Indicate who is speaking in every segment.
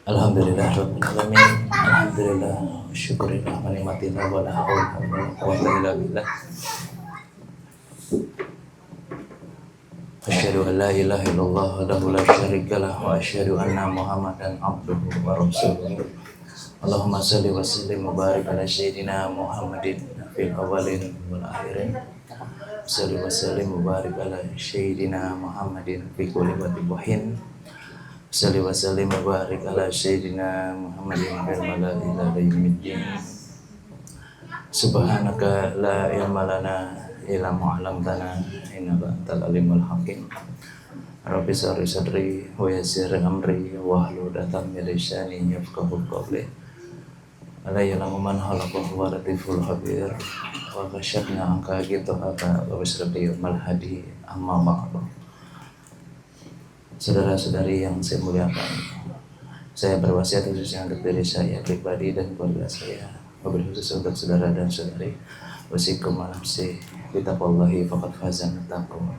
Speaker 1: Alhamdulillah Rabbil Alamin. Alhamdulillah syukurillah menikmatillah wa la haula wa la quwwata illa billah. Asyhadu an la ilaha illallah wahdahu la syarikalah wa asyhadu anna Muhammadan abduhu wa rasuluh. Allahumma shalli wa sallim wa barik ala sayyidina Muhammadin fil awwalin wal akhirin. Shalli wa sallim wa barik ala sayyidina Muhammadin fi kulli waqtin. Salli wa sallim wa barik ala sayyidina Muhammadin fil mala'i ila yaumiddin. Subhanaka la ilma lana illa ma 'allamtana innaka antal alimul hakim. Rabbi shrah sadri wa yassir amri wahlul 'uqdatam min lisani yafqahu qawli. Ala ya'lamu man khalaqa wa latiful khabir. Wa kasyafna anka ghitaka wa bisrabi mal hadi amma ba'du. Saudara-saudari yang saya muliakan, saya berwasiat khususnya untuk diri saya pribadi dan keluarga saya, wabil khusus untuk saudara dan saudari, wasikum wa nafsi bitaqwallahi faqad fazan taqwa.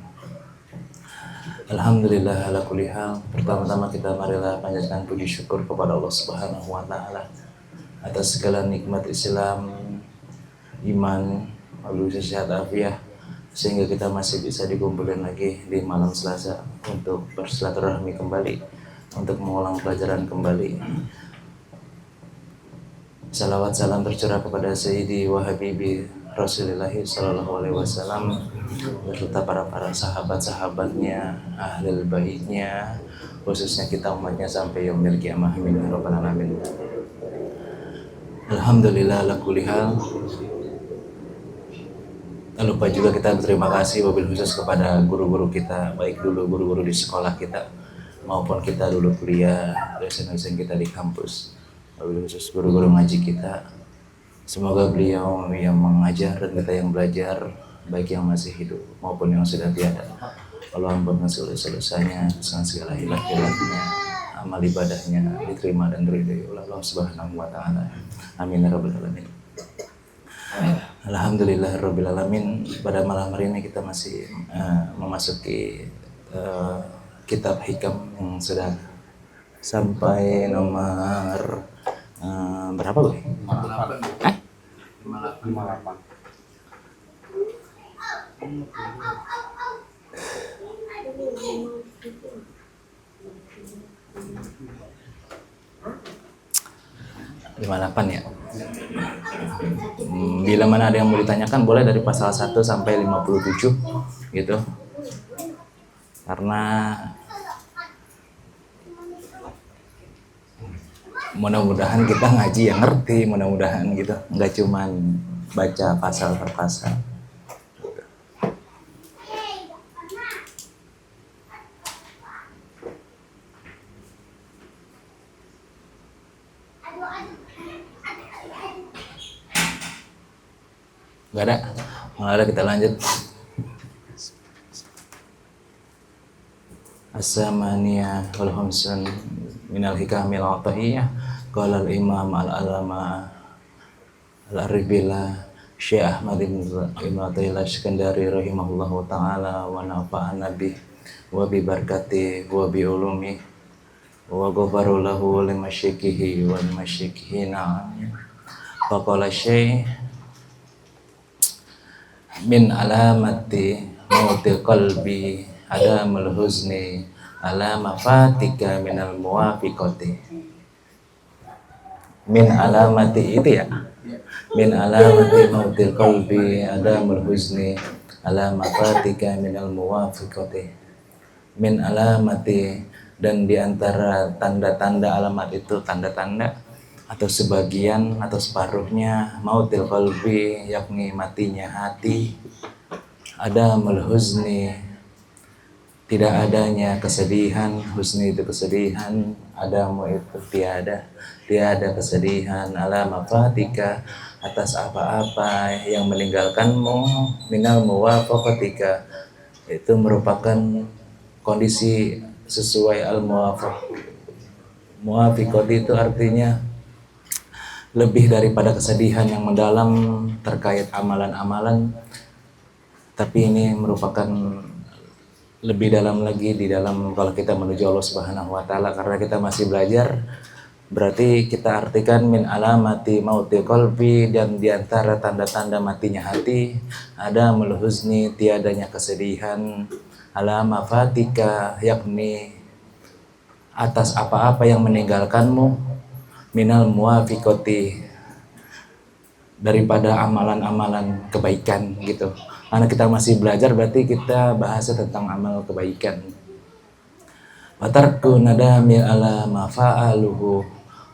Speaker 1: Alhamdulillah ala kulli hal. Pertama-tama kita marilah panjatkan puji syukur kepada Allah Subhanahu wa taala atas segala nikmat Islam, iman, wabil sehat afiah, sehingga kita masih bisa dikumpulkan lagi di malam Selasa untuk bersilaturahmi kembali, untuk mengulang pelajaran kembali. Salawat salam tercurah kepada Sayyidi wa Habibi Rasulullah sallallahu alaihi wasallam beserta para sahabat-sahabatnya, ahlul baitnya, khususnya kita umatnya sampai yaumil qiyamah. Amin ya rabbal alamin. Alhamdulillah ala kulli hal. Tak lupa juga kita berterima kasih wabil khusus kepada guru-guru kita, baik dulu guru-guru di sekolah kita maupun kita dulu kuliah, dosen-dosen kita di kampus, wabil khusus guru-guru ngaji kita. Semoga beliau yang mengajar dan kita yang belajar, baik yang masih hidup maupun yang sudah tiada, Allah ampunkan segala-segalanya, segala hilaf-hilafnya, amal ibadahnya diterima dan diridhai oleh Allah Subhanahu wa taala. Amin ya rabbal alamin. Alhamdulillah Rabbil Alamin. Pada malam hari ini kita masih memasuki kitab hikam yang sudah sampai nomor berapa gue? 58. Ya. Bila mana ada yang mau ditanyakan boleh dari pasal 1 sampai 57 gitu. Karena mudah-mudahan kita ngaji yang ngerti, mudah-mudahan gitu. Enggak cuman baca pasal per pasal. Gak ada, nggak ada, kita lanjut. As-samaniyah wal khamsun minal hikamil atahiyah. Qala al-imam al-alama al-aribila Syekh Ahmad ibn Athaillah Iskandari rahimahullahu ta'ala wa nafa'ana bih wa bi barakati wa bi ulumi wa ghafaru lahu li masyaikihi wa li masyaikihina. Faqala Syekh min alamati mautil qalbi adamul huzni ala mafatika minal muwafiqati. Min alamati itu ya, min alamati mautil qalbi adamul huzni ala mafatika minal muwafiqati. Min alamati, dan diantara tanda-tanda alamat itu, tanda-tanda atau sebagian atau separuhnya mautil qalbi, yakni matinya hati, ada huzni, tidak adanya kesedihan, husni itu kesedihan, adamu itu tiada kesedihan, ala mafatika, atas apa-apa yang meninggalkanmu, minal muwafaqatika, itu merupakan kondisi sesuai muwafiqati itu artinya lebih daripada kesedihan yang mendalam terkait amalan-amalan, tapi ini merupakan lebih dalam lagi di dalam kalau kita menuju Allah Subhanahu wa taala, karena kita masih belajar Berarti kita artikan min alamati mauti qalbi, dan diantara tanda-tanda matinya hati ada mulhuzni, tiadanya kesedihan, alama fatika, yakni atas apa-apa yang meninggalkanmu, minal muafiqati, daripada amalan-amalan kebaikan gitu. Karena kita masih belajar, berarti kita bahasa tentang amal kebaikan. Watarkun nadami ala mafa'aluhu,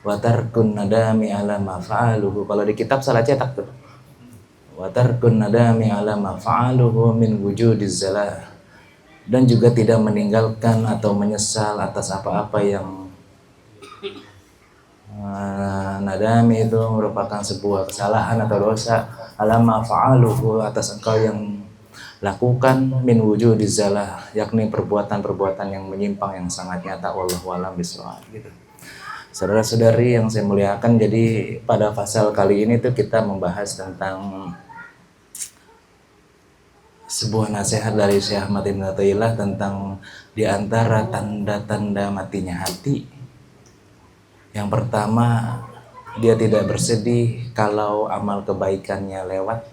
Speaker 1: watarkun nadami ala mafa'aluhu. Kalau di kitab salah cetak tuh. Watarkun nadami ala mafa'aluhu min wujudiz zalah. Dan juga tidak meninggalkan atau menyesal atas apa-apa yang nadami itu merupakan sebuah kesalahan atau dosa, ala mafa'aluhu, atas engkau yang lakukan, min wujudiz zalah, yakni perbuatan-perbuatan yang menyimpang yang sangat nyata. Wallahu a'lam bishawab gitu. Saudara-saudari yang saya muliakan, jadi pada pasal kali ini tuh kita membahas tentang sebuah nasihat dari Syekh Ahmad Ibn Athaillah tentang diantara tanda-tanda matinya hati. Yang pertama, dia tidak bersedih kalau amal kebaikannya lewat.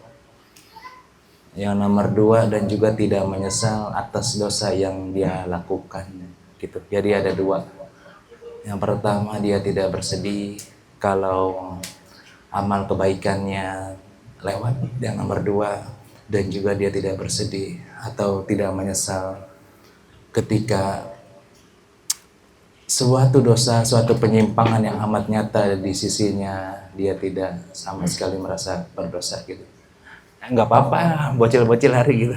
Speaker 1: Yang nomor dua, dan juga tidak menyesal atas dosa yang dia lakukan gitu. Jadi ada dua. Yang pertama, dia tidak bersedih kalau amal kebaikannya lewat. Yang nomor dua, dan juga dia tidak bersedih atau tidak menyesal ketika suatu dosa, suatu penyimpangan yang amat nyata di sisinya, dia tidak sama sekali merasa berdosa gitu. Nggak apa-apa, bocil-bocil hari gitu.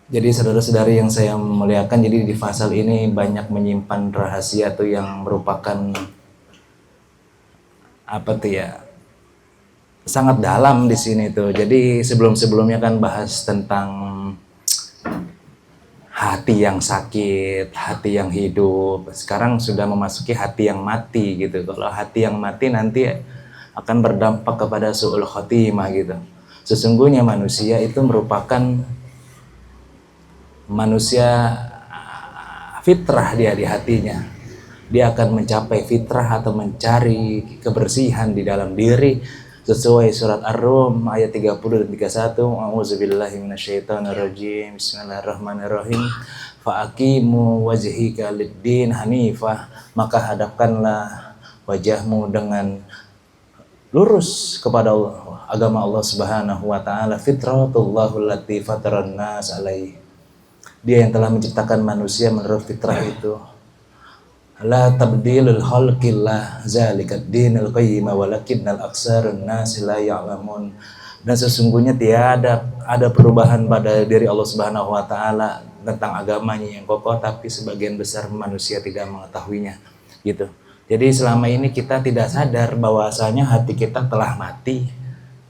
Speaker 1: Jadi saudara-saudari yang saya muliakan, jadi di pasal ini banyak menyimpan rahasia tuh yang merupakan apa tuh ya, sangat dalam di sini tuh. Jadi sebelum-sebelumnya kan bahas tentang hati yang sakit, hati yang hidup. Sekarang sudah memasuki hati yang mati gitu. Kalau hati yang mati nanti akan berdampak kepada su'ul khotimah gitu. Sesungguhnya manusia itu merupakan manusia fitrah dia di hatinya. Dia akan mencapai fitrah atau mencari kebersihan di dalam diri sesuai surat Ar-Rum ayat 30 dan 31. A'udzubillahi minasyaitonirrajim. Bismillahirrahmanirrahim. Fa'aqimu wajhika lid-din hanifah, maka hadapkanlah wajahmu dengan lurus kepada Allah, agama Allah Subhanahu wa taala, fitratullahul lati fataran nas alaihi. Dia yang telah menciptakan manusia menurut fitrah itu. La tabdilul khalqillah zalikad dinul qayyim walakinnal aksarun nas la ya'lamun. Dan sesungguhnya tiada ada perubahan pada diri Allah Subhanahu wa taala tentang agamanya yang kokoh, tapi sebagian besar manusia tidak mengetahuinya gitu. Jadi selama ini kita tidak sadar bahwasanya hati kita telah mati,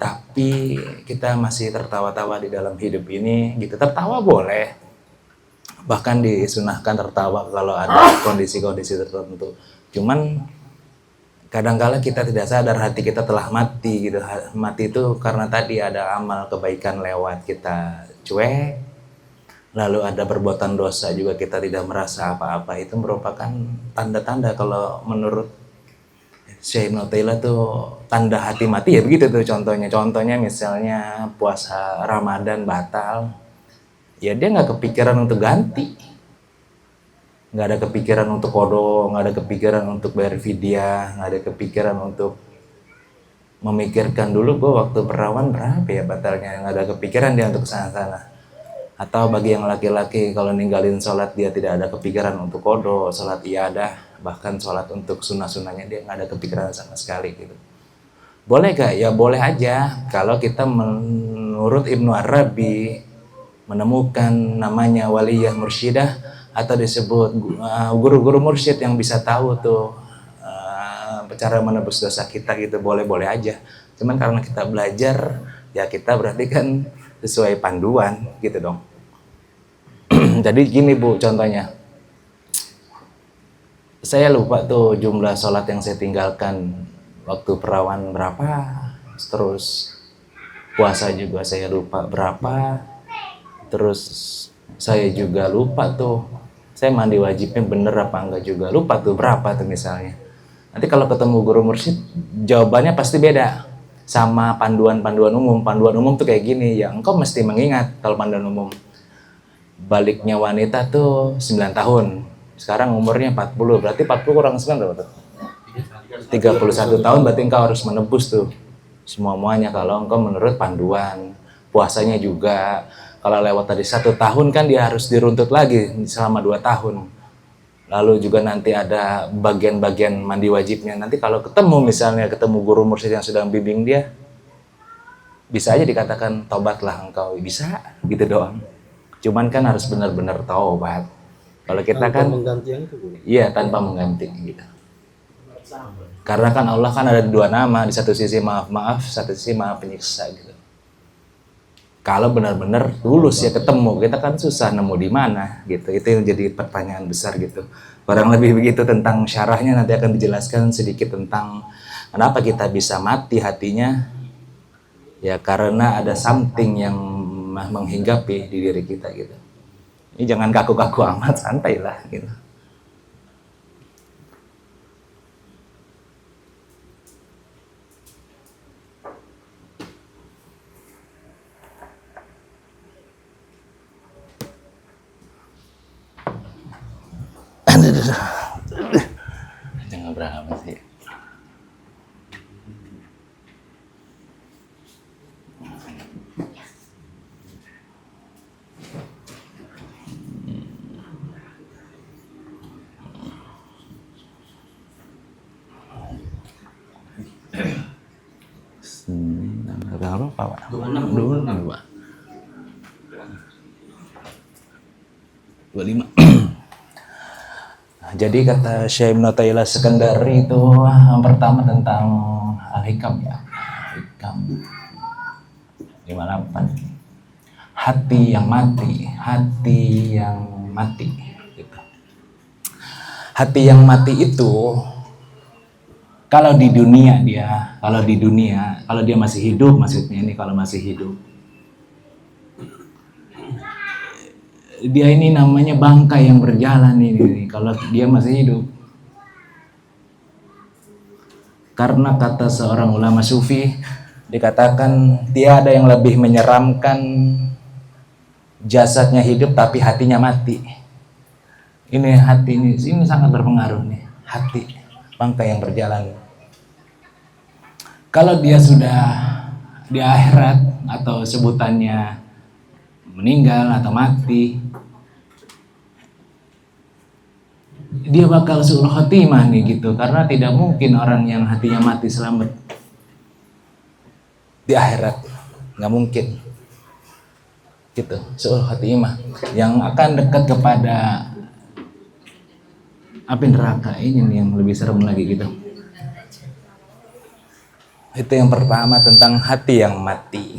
Speaker 1: tapi kita masih tertawa-tawa di dalam hidup ini gitu. Tertawa boleh, bahkan disunahkan tertawa kalau ada kondisi-kondisi tertentu. Cuman kadang-kala kita tidak sadar hati kita telah mati gitu. Mati itu karena tadi ada amal kebaikan lewat, kita cuek, lalu ada perbuatan dosa juga kita tidak merasa apa-apa. Itu merupakan tanda-tanda kalau menurut Syekh Ibn Athaillah tuh tanda hati mati ya begitu tuh contohnya. Contohnya misalnya puasa Ramadan batal, ya dia nggak kepikiran untuk ganti, nggak ada kepikiran untuk qadha, nggak ada kepikiran untuk bayar fidyah, nggak ada kepikiran untuk memikirkan dulu gue waktu perawan berapa ya batalnya, nggak ada kepikiran dia untuk sana-sana. Atau bagi yang laki-laki kalau ninggalin sholat dia tidak ada kepikiran untuk qadha, sholat iyadah, bahkan sholat untuk sunnah-sunnahnya dia nggak ada kepikiran sama sekali gitu. Boleh gak? Ya boleh aja kalau kita menurut Ibnu Arabi menemukan namanya waliyah mursyidah atau disebut guru-guru mursyid yang bisa tahu tuh cara menebus dosa kita gitu, boleh-boleh aja. Cuman karena kita belajar ya kita berarti kan sesuai panduan gitu dong. Jadi gini Bu, contohnya saya lupa tuh jumlah sholat yang saya tinggalkan waktu perawan berapa, terus puasa juga saya lupa berapa, terus saya juga lupa tuh Saya mandi wajibnya bener apa enggak juga, lupa tuh berapa tuh misalnya. Nanti kalau ketemu guru mursyid, jawabannya pasti beda sama panduan-panduan umum. Panduan umum tuh kayak gini, ya engkau mesti mengingat kalau panduan umum. Baliknya wanita tuh 9 tahun. Sekarang umurnya 40, berarti 40 kurang 9 berapa tuh? 31 tahun, berarti engkau harus menebus tuh semua-muanya kalau engkau menurut panduan. Puasanya juga, kalau lewat tadi 1 tahun kan dia harus diruntut lagi selama 2 tahun. Lalu juga nanti ada bagian-bagian mandi wajibnya. Nanti kalau ketemu misalnya ketemu guru mursyid yang sedang bimbing dia, bisa aja dikatakan tobatlah engkau, bisa gitu doang. Cuman kan harus benar-benar taubat. Kalau kita
Speaker 2: tanpa
Speaker 1: kan
Speaker 2: mengganti yang itu, Bu.
Speaker 1: iya tanpa mengganti gitu. Karena kan Allah kan ada 2 nama, di satu sisi maaf-maaf, satu sisi maaf penyiksa gitu. Kalau benar-benar tulus ya ketemu, kita kan susah nemu di mana gitu. Itu yang jadi pertanyaan besar gitu. Kurang lebih begitu tentang syarahnya, nanti akan dijelaskan sedikit tentang kenapa kita bisa mati hatinya. Ya karena ada something yang menghinggapi di diri kita gitu. Ini jangan kaku-kaku amat, santai lah gitu. Jangan berapa sih. Berapa Pak? 26 Pak. 25. Jadi kata Syekh Ibnu Taimiyah Sekandari itu yang pertama tentang al-hikam ya. Hikam 58. Hati yang mati, hati yang mati gitu. Hati yang mati itu kalau di dunia kalau dia masih hidup, maksudnya ini kalau masih hidup, dia ini namanya bangkai yang berjalan ini kalau dia masih hidup. Karena kata seorang ulama sufi dikatakan tiada yang lebih menyeramkan jasadnya hidup tapi hatinya mati. Ini hati ini sangat berpengaruh nih, hati bangkai yang berjalan. Kalau dia sudah di akhirat atau sebutannya meninggal atau mati, dia bakal suul khotimah nih gitu, karena tidak mungkin orang yang hatinya mati selamat di akhirat, nggak mungkin gitu. Suul khotimah yang akan dekat kepada api neraka, ini nih yang lebih serem lagi gitu. Itu yang pertama tentang hati yang mati.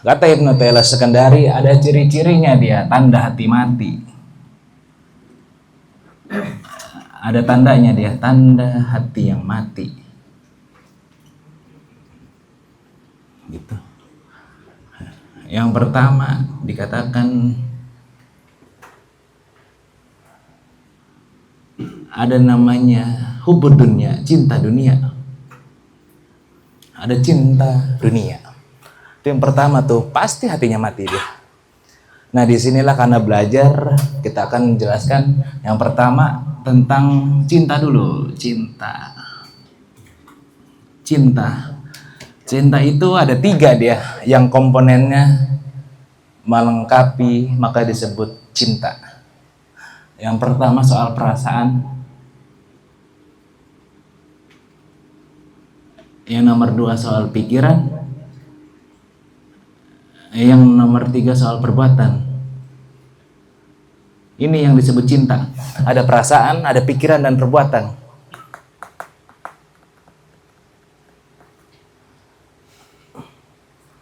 Speaker 1: Kata Ibnu Taimiyah Sekandari, ada ciri-cirinya dia, tanda hati mati. Ada tandanya dia, tanda hati yang mati. Gitu. Yang pertama dikatakan ada namanya hubud dunia, cinta dunia. Ada cinta dunia. Itu yang pertama tuh, pasti hatinya mati dia. Nah disinilah karena belajar kita akan menjelaskan yang pertama tentang cinta dulu. Cinta itu ada 3 dia yang komponennya melengkapi maka disebut cinta. Yang pertama soal perasaan, yang nomor 2 soal pikiran, yang nomor 3 soal perbuatan. Ini yang disebut cinta. Ada perasaan, ada pikiran dan perbuatan.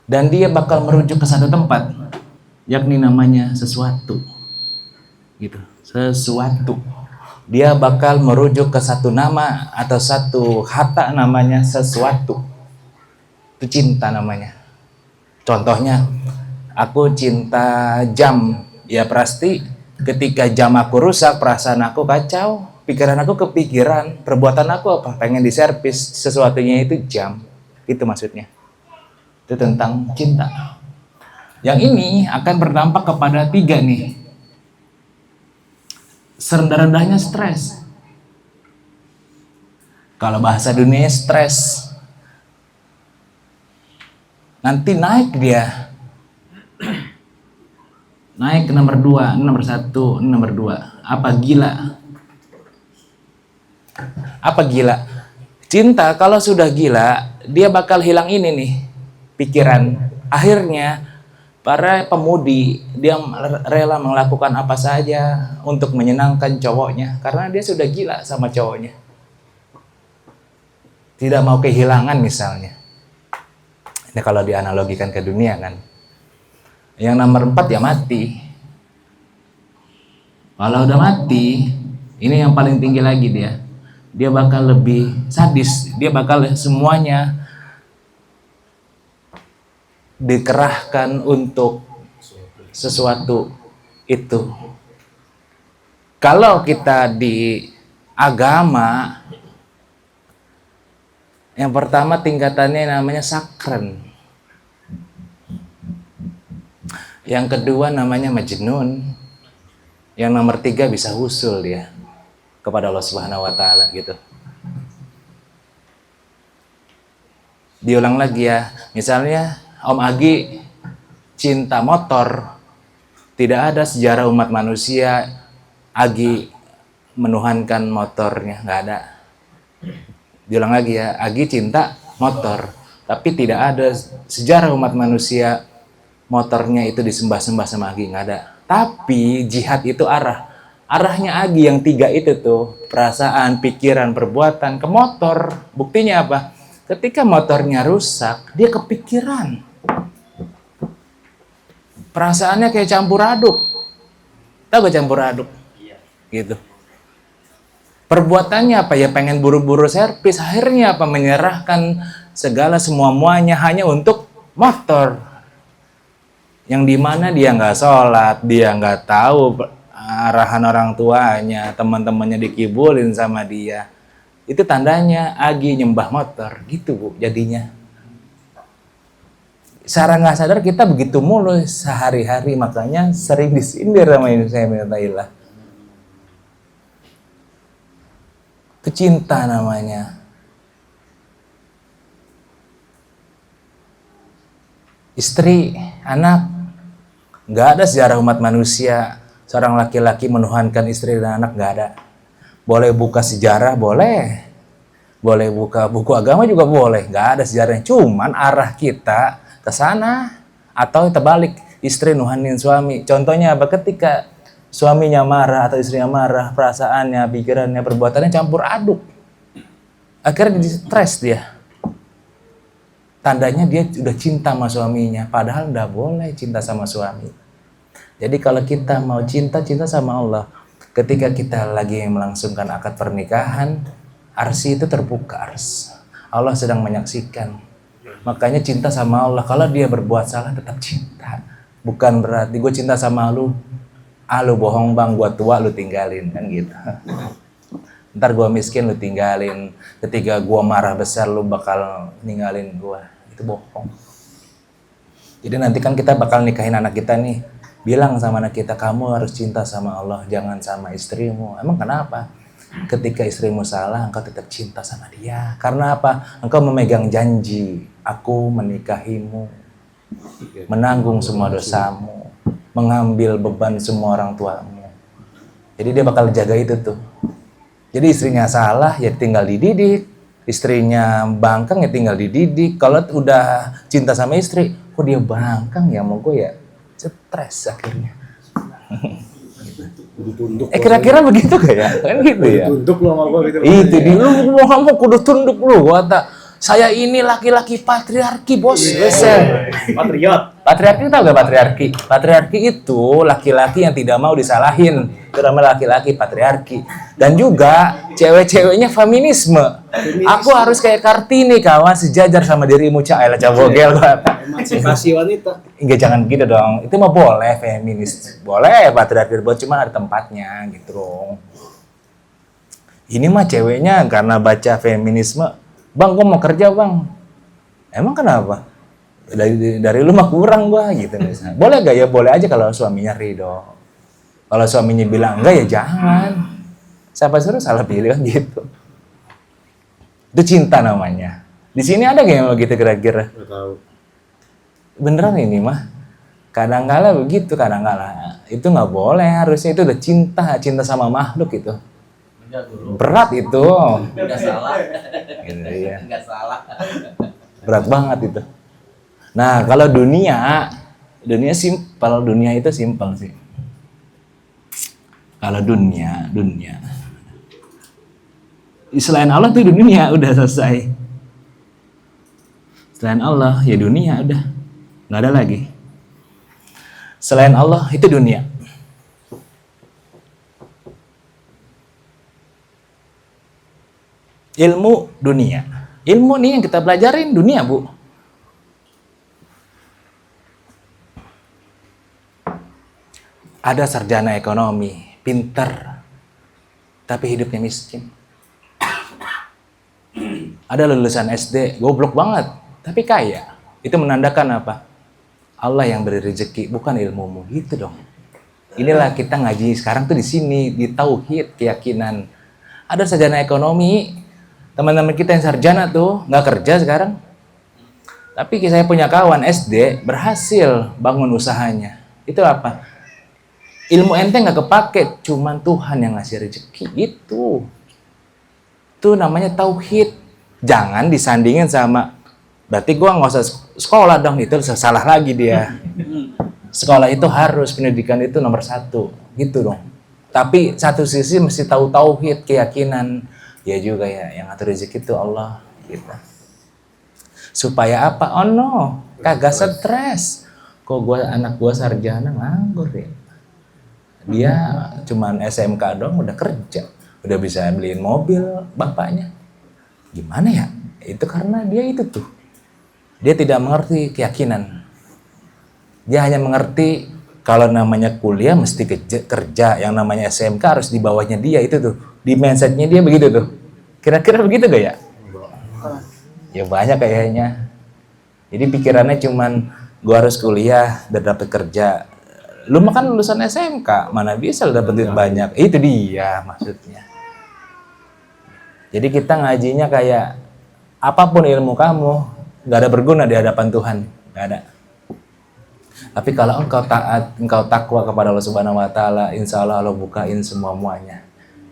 Speaker 1: Dan dia bakal merujuk ke satu tempat, yakni namanya sesuatu. Gitu. Sesuatu. Dia bakal merujuk ke satu nama atau satu kata namanya sesuatu. Itu cinta namanya. Contohnya, aku cinta jam Ya pasti ketika jam aku rusak, perasaan aku kacau, pikiran aku kepikiran, perbuatan aku apa? Pengen diservis, sesuatunya itu jam. Itu maksudnya. Itu tentang cinta. Yang ini akan berdampak kepada 3 nih. Serendah-rendahnya stres. Kalau bahasa dunia stres. Nanti naik dia. Naik ke nomor 2, nomor 1, nomor 2. Apa gila? Apa gila? Cinta kalau sudah gila, dia bakal hilang ini nih, pikiran. Akhirnya para pemudi dia rela melakukan apa saja untuk menyenangkan cowoknya karena dia sudah gila sama cowoknya. Tidak mau kehilangan misalnya. Ini kalau dianalogikan ke dunia kan. Yang nomor 4 ya mati. Kalau udah mati, ini yang paling tinggi lagi dia. Dia bakal lebih sadis. Dia bakal semuanya dikerahkan untuk sesuatu itu. Kalau kita di agama, yang pertama tingkatannya namanya sakren. Yang kedua namanya majnun. Yang nomor 3 bisa husul dia kepada Allah Subhanahu wa taala gitu. Diulang lagi ya. Misalnya Om Agi cinta motor. Tidak ada sejarah umat manusia Agi menuhankan motornya, nggak ada. Diulang lagi ya, Agi cinta motor, tapi tidak ada sejarah umat manusia motornya itu disembah-sembah sama Agi, nggak ada. Tapi jihad itu arahnya Agi yang 3 itu tuh, perasaan, pikiran, perbuatan ke motor. Buktinya apa? Ketika motornya rusak, dia kepikiran. Perasaannya kayak campur aduk. Tahu gak campur aduk? Gitu. Perbuatannya apa? Ya pengen buru-buru servis. Akhirnya apa? Menyerahkan segala semua-muanya hanya untuk motor. Yang dimana dia nggak sholat, dia nggak tahu arahan orang tuanya, teman-temannya dikibulin sama dia. Itu tandanya Agi nyembah motor, gitu Bu, jadinya. Secara nggak sadar kita begitu mulu sehari-hari, makanya sering disindir sama Indonesia Minatailah. Itu cinta namanya. Istri, anak. Nggak ada sejarah umat manusia seorang laki-laki menuhankan istri dan anak, nggak ada. Boleh buka sejarah, boleh buka buku agama juga boleh, nggak ada sejarahnya. Cuman arah kita ke sana atau terbalik, istri nuhanin suami. Contohnya apa? Ketika suaminya marah atau istrinya marah, perasaannya, pikirannya, perbuatannya campur aduk, akhirnya jadi stres dia. Tandanya dia udah cinta sama suaminya, padahal udah boleh cinta sama suami. Jadi kalau kita mau cinta sama Allah, ketika kita lagi melangsungkan akad pernikahan, arsy itu terbuka, Allah sedang menyaksikan. Makanya cinta sama Allah, kalau dia berbuat salah tetap cinta. Bukan berarti gue cinta sama lu, lu bohong bang, gue tua lu tinggalin, kan gitu. Ntar gue miskin lu tinggalin, ketika gue marah besar lu bakal ninggalin gue. Itu bohong. Jadi nanti kan kita bakal nikahin anak kita nih, bilang sama anak kita, kamu harus cinta sama Allah, jangan sama istrimu. Emang kenapa? Ketika istrimu salah, engkau tetap cinta sama dia. Karena apa? Engkau memegang janji, aku menikahimu, menanggung semua dosamu, mengambil beban semua orang tuamu. Jadi dia bakal jaga itu tuh. Jadi istrinya salah, ya tinggal dididik. Istrinya bangkang, ya tinggal dididik. Kalau udah cinta sama istri, kok dia bangkang ya, mau gue ya stres akhirnya. Kira-kira begitu gak ya? Kan gitu ya. Tunduk lu sama gue gitu. Itu di lu mau kamu kudu tunduk lu, gua tak Saya ini laki-laki patriarki, bos.
Speaker 2: Patriot.
Speaker 1: Patriarki tahu gak patriarki? Patriarki itu laki-laki yang tidak mau disalahin. Itu namanya laki-laki patriarki. Dan juga cewek-ceweknya feminisme. Aku harus kayak Kartini, kawan, sejajar sama dirimu, Cak. Ayolah, cabogel.
Speaker 2: Emansipasi wanita.
Speaker 1: Enggak, jangan gitu dong. Itu mah boleh feminis. Boleh patriarki, cuma ada tempatnya gitu dong. Ini mah ceweknya karena baca feminisme, bang, gua mau kerja, bang. Emang kenapa? Dari lu mah kurang gua gitu misalnya. Boleh gak ya? Boleh aja kalau suaminya ridho. Kalau suaminya bilang enggak ya jangan. Siapa suruh salah pilih kan gitu. Itu cinta namanya. Di sini ada gak yang begitu kira-kira?
Speaker 2: Nggak tahu.
Speaker 1: Beneran ini mah. Kadang-kala begitu, kadang-kala itu nggak boleh. Harusnya itu udah cinta sama makhluk itu. Berat itu.
Speaker 3: Enggak salah.
Speaker 1: Gitu, ya.
Speaker 3: Enggak salah.
Speaker 1: Berat banget itu. Nah, kalau dunia simpel, dunia itu simpel sih. Kalau dunia. Selain Allah tuh dunia udah selesai. Selain Allah ya dunia udah. Nggak ada lagi. Selain Allah itu dunia. Ilmu dunia. Ilmu nih yang kita pelajarin dunia, Bu. Ada sarjana ekonomi, pinter, tapi hidupnya miskin. Ada lulusan SD, goblok banget, tapi kaya. Itu menandakan apa? Allah yang beri rezeki, bukan ilmumu. Gitu dong. Inilah kita ngaji sekarang tuh di sini, di tauhid, keyakinan. Ada sarjana ekonomi, teman-teman kita yang sarjana tuh nggak kerja sekarang. Tapi saya punya kawan SD berhasil bangun usahanya. Itu apa? Ilmu ente nggak kepake, cuman Tuhan yang ngasih rezeki. Itu namanya tauhid. Jangan disandingin sama, berarti gua nggak usah sekolah dong, itu salah lagi dia. Sekolah itu harus, pendidikan itu nomor 1, gitu dong. Tapi satu sisi mesti tahu tauhid, keyakinan. Ya juga ya, yang ngatur rezeki itu Allah, gitu. Supaya apa? Oh no, kagak stres. Kok anak gua sarjana nganggur ya? Dia cuman SMK dong udah kerja, udah bisa beliin mobil bapaknya. Gimana ya? Itu karena dia itu tuh. Dia tidak mengerti keyakinan. Dia hanya mengerti kalau namanya kuliah mesti kerja, yang namanya SMK harus di bawahnya dia, itu tuh. Di mindsetnya dia begitu tuh. Kira-kira begitu gak ya? Ya banyak kayaknya. Jadi pikirannya cuman gua harus kuliah dan dapat kerja. Lu mah kan lulusan SMK, mana bisa lu dapet duit banyak. Itu dia maksudnya. Jadi kita ngajinya kayak apapun ilmu kamu gak ada berguna di hadapan Tuhan, gak ada. Tapi kalau engkau taat, engkau takwa kepada Allah Subhanahu Wa Taala, insya Allah Allah bukain semuanya.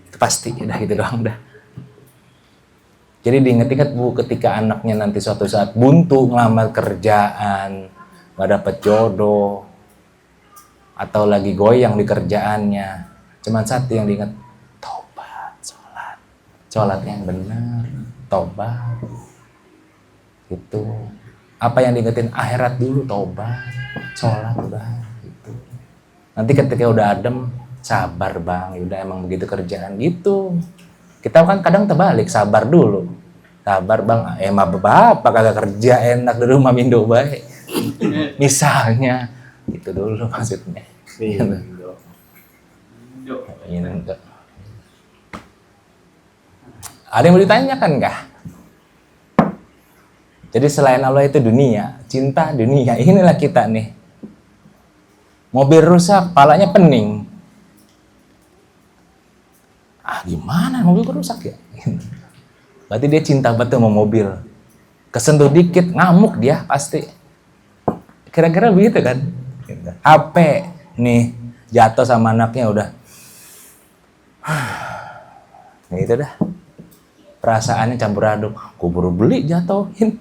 Speaker 1: Itu pasti, udah gitu doang dah. Jadi diinget-inget Bu, ketika anaknya nanti suatu saat buntu ngelamar kerjaan, gak dapet jodoh, atau lagi goyang di kerjaannya, cuman satu yang diingat, tobat, sholat yang benar, tobat. Itu apa yang diingetin, akhirat dulu, tobat, sholat udah gitu. Nanti ketika udah adem, sabar bang, udah emang begitu kerjaan gitu. Kita kan kadang terbalik, sabar dulu, sabar bang, emang bapak kagak kerja enak di rumah mindo baik. Misalnya itu dulu maksudnya. Mindo. Ada yang mau ditanyakan kah? Jadi selain Allah itu dunia, cinta dunia. Inilah kita nih. Mobil rusak, palanya pening. Ah gimana mobil rusak ya? Berarti dia cinta banget sama mobil. Kesentuh dikit ngamuk dia pasti. Kira-kira begitu kan? HP nih jatuh sama anaknya udah. Nah, itu dah. Perasaannya campur aduk. Gue baru beli jatuhin.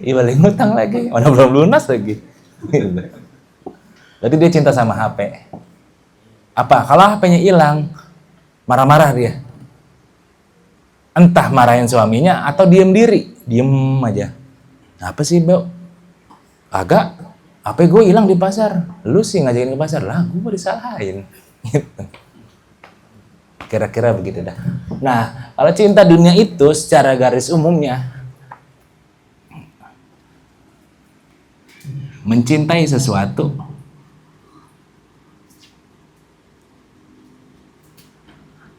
Speaker 1: Iya balik ngutang lagi. Mana belum lunas lagi. Berarti dia cinta sama HP. Apa? Kalau HP-nya hilang, marah-marah dia. entah marahin suaminya atau diem aja. Apa sih Bel? Agak, apa gue hilang di pasar, lu sih ngajakin ke pasar, lah gue mau disalahin. Gitu. Kira-kira begitu dah. Nah, kalau cinta dunia itu secara garis umumnya mencintai sesuatu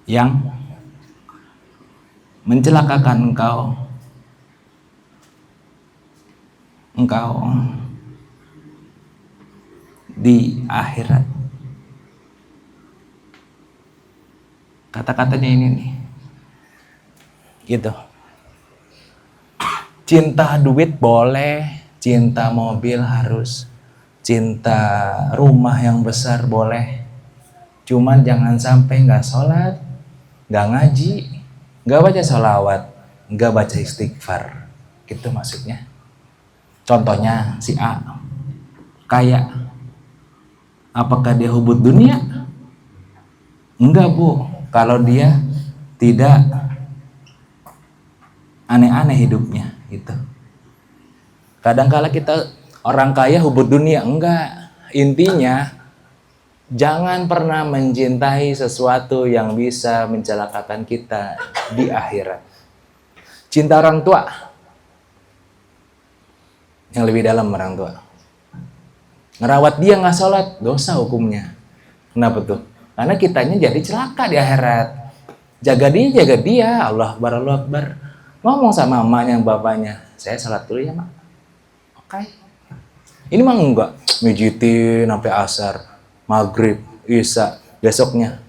Speaker 1: yang mencelakakan engkau di akhirat. Kata-katanya ini nih. Gitu. Cinta duit boleh, cinta mobil harus, cinta rumah yang besar boleh. Cuman jangan sampai nggak sholat, nggak ngaji, nggak baca sholawat, nggak baca istighfar. Gitu maksudnya. Contohnya si A kaya, apakah dia hubud dunia? Enggak Bu, kalau dia tidak aneh-aneh hidupnya gitu. Kadang-kala kita orang kaya hubud dunia, enggak. Intinya jangan pernah mencintai sesuatu yang bisa mencelakakan kita di akhirat. Cinta orang tua yang lebih dalam, orang tua. Ngerawat dia nggak sholat, dosa hukumnya. Kenapa tuh? Karena kitanya jadi celaka di akhirat. Jaga dia, Allah Akbar, Allah Akbar. Ngomong sama mamanya, bapaknya, saya sholat dulu ya mak. Oke. Ini mah enggak, mijitin sampai asar, maghrib, isya, besoknya.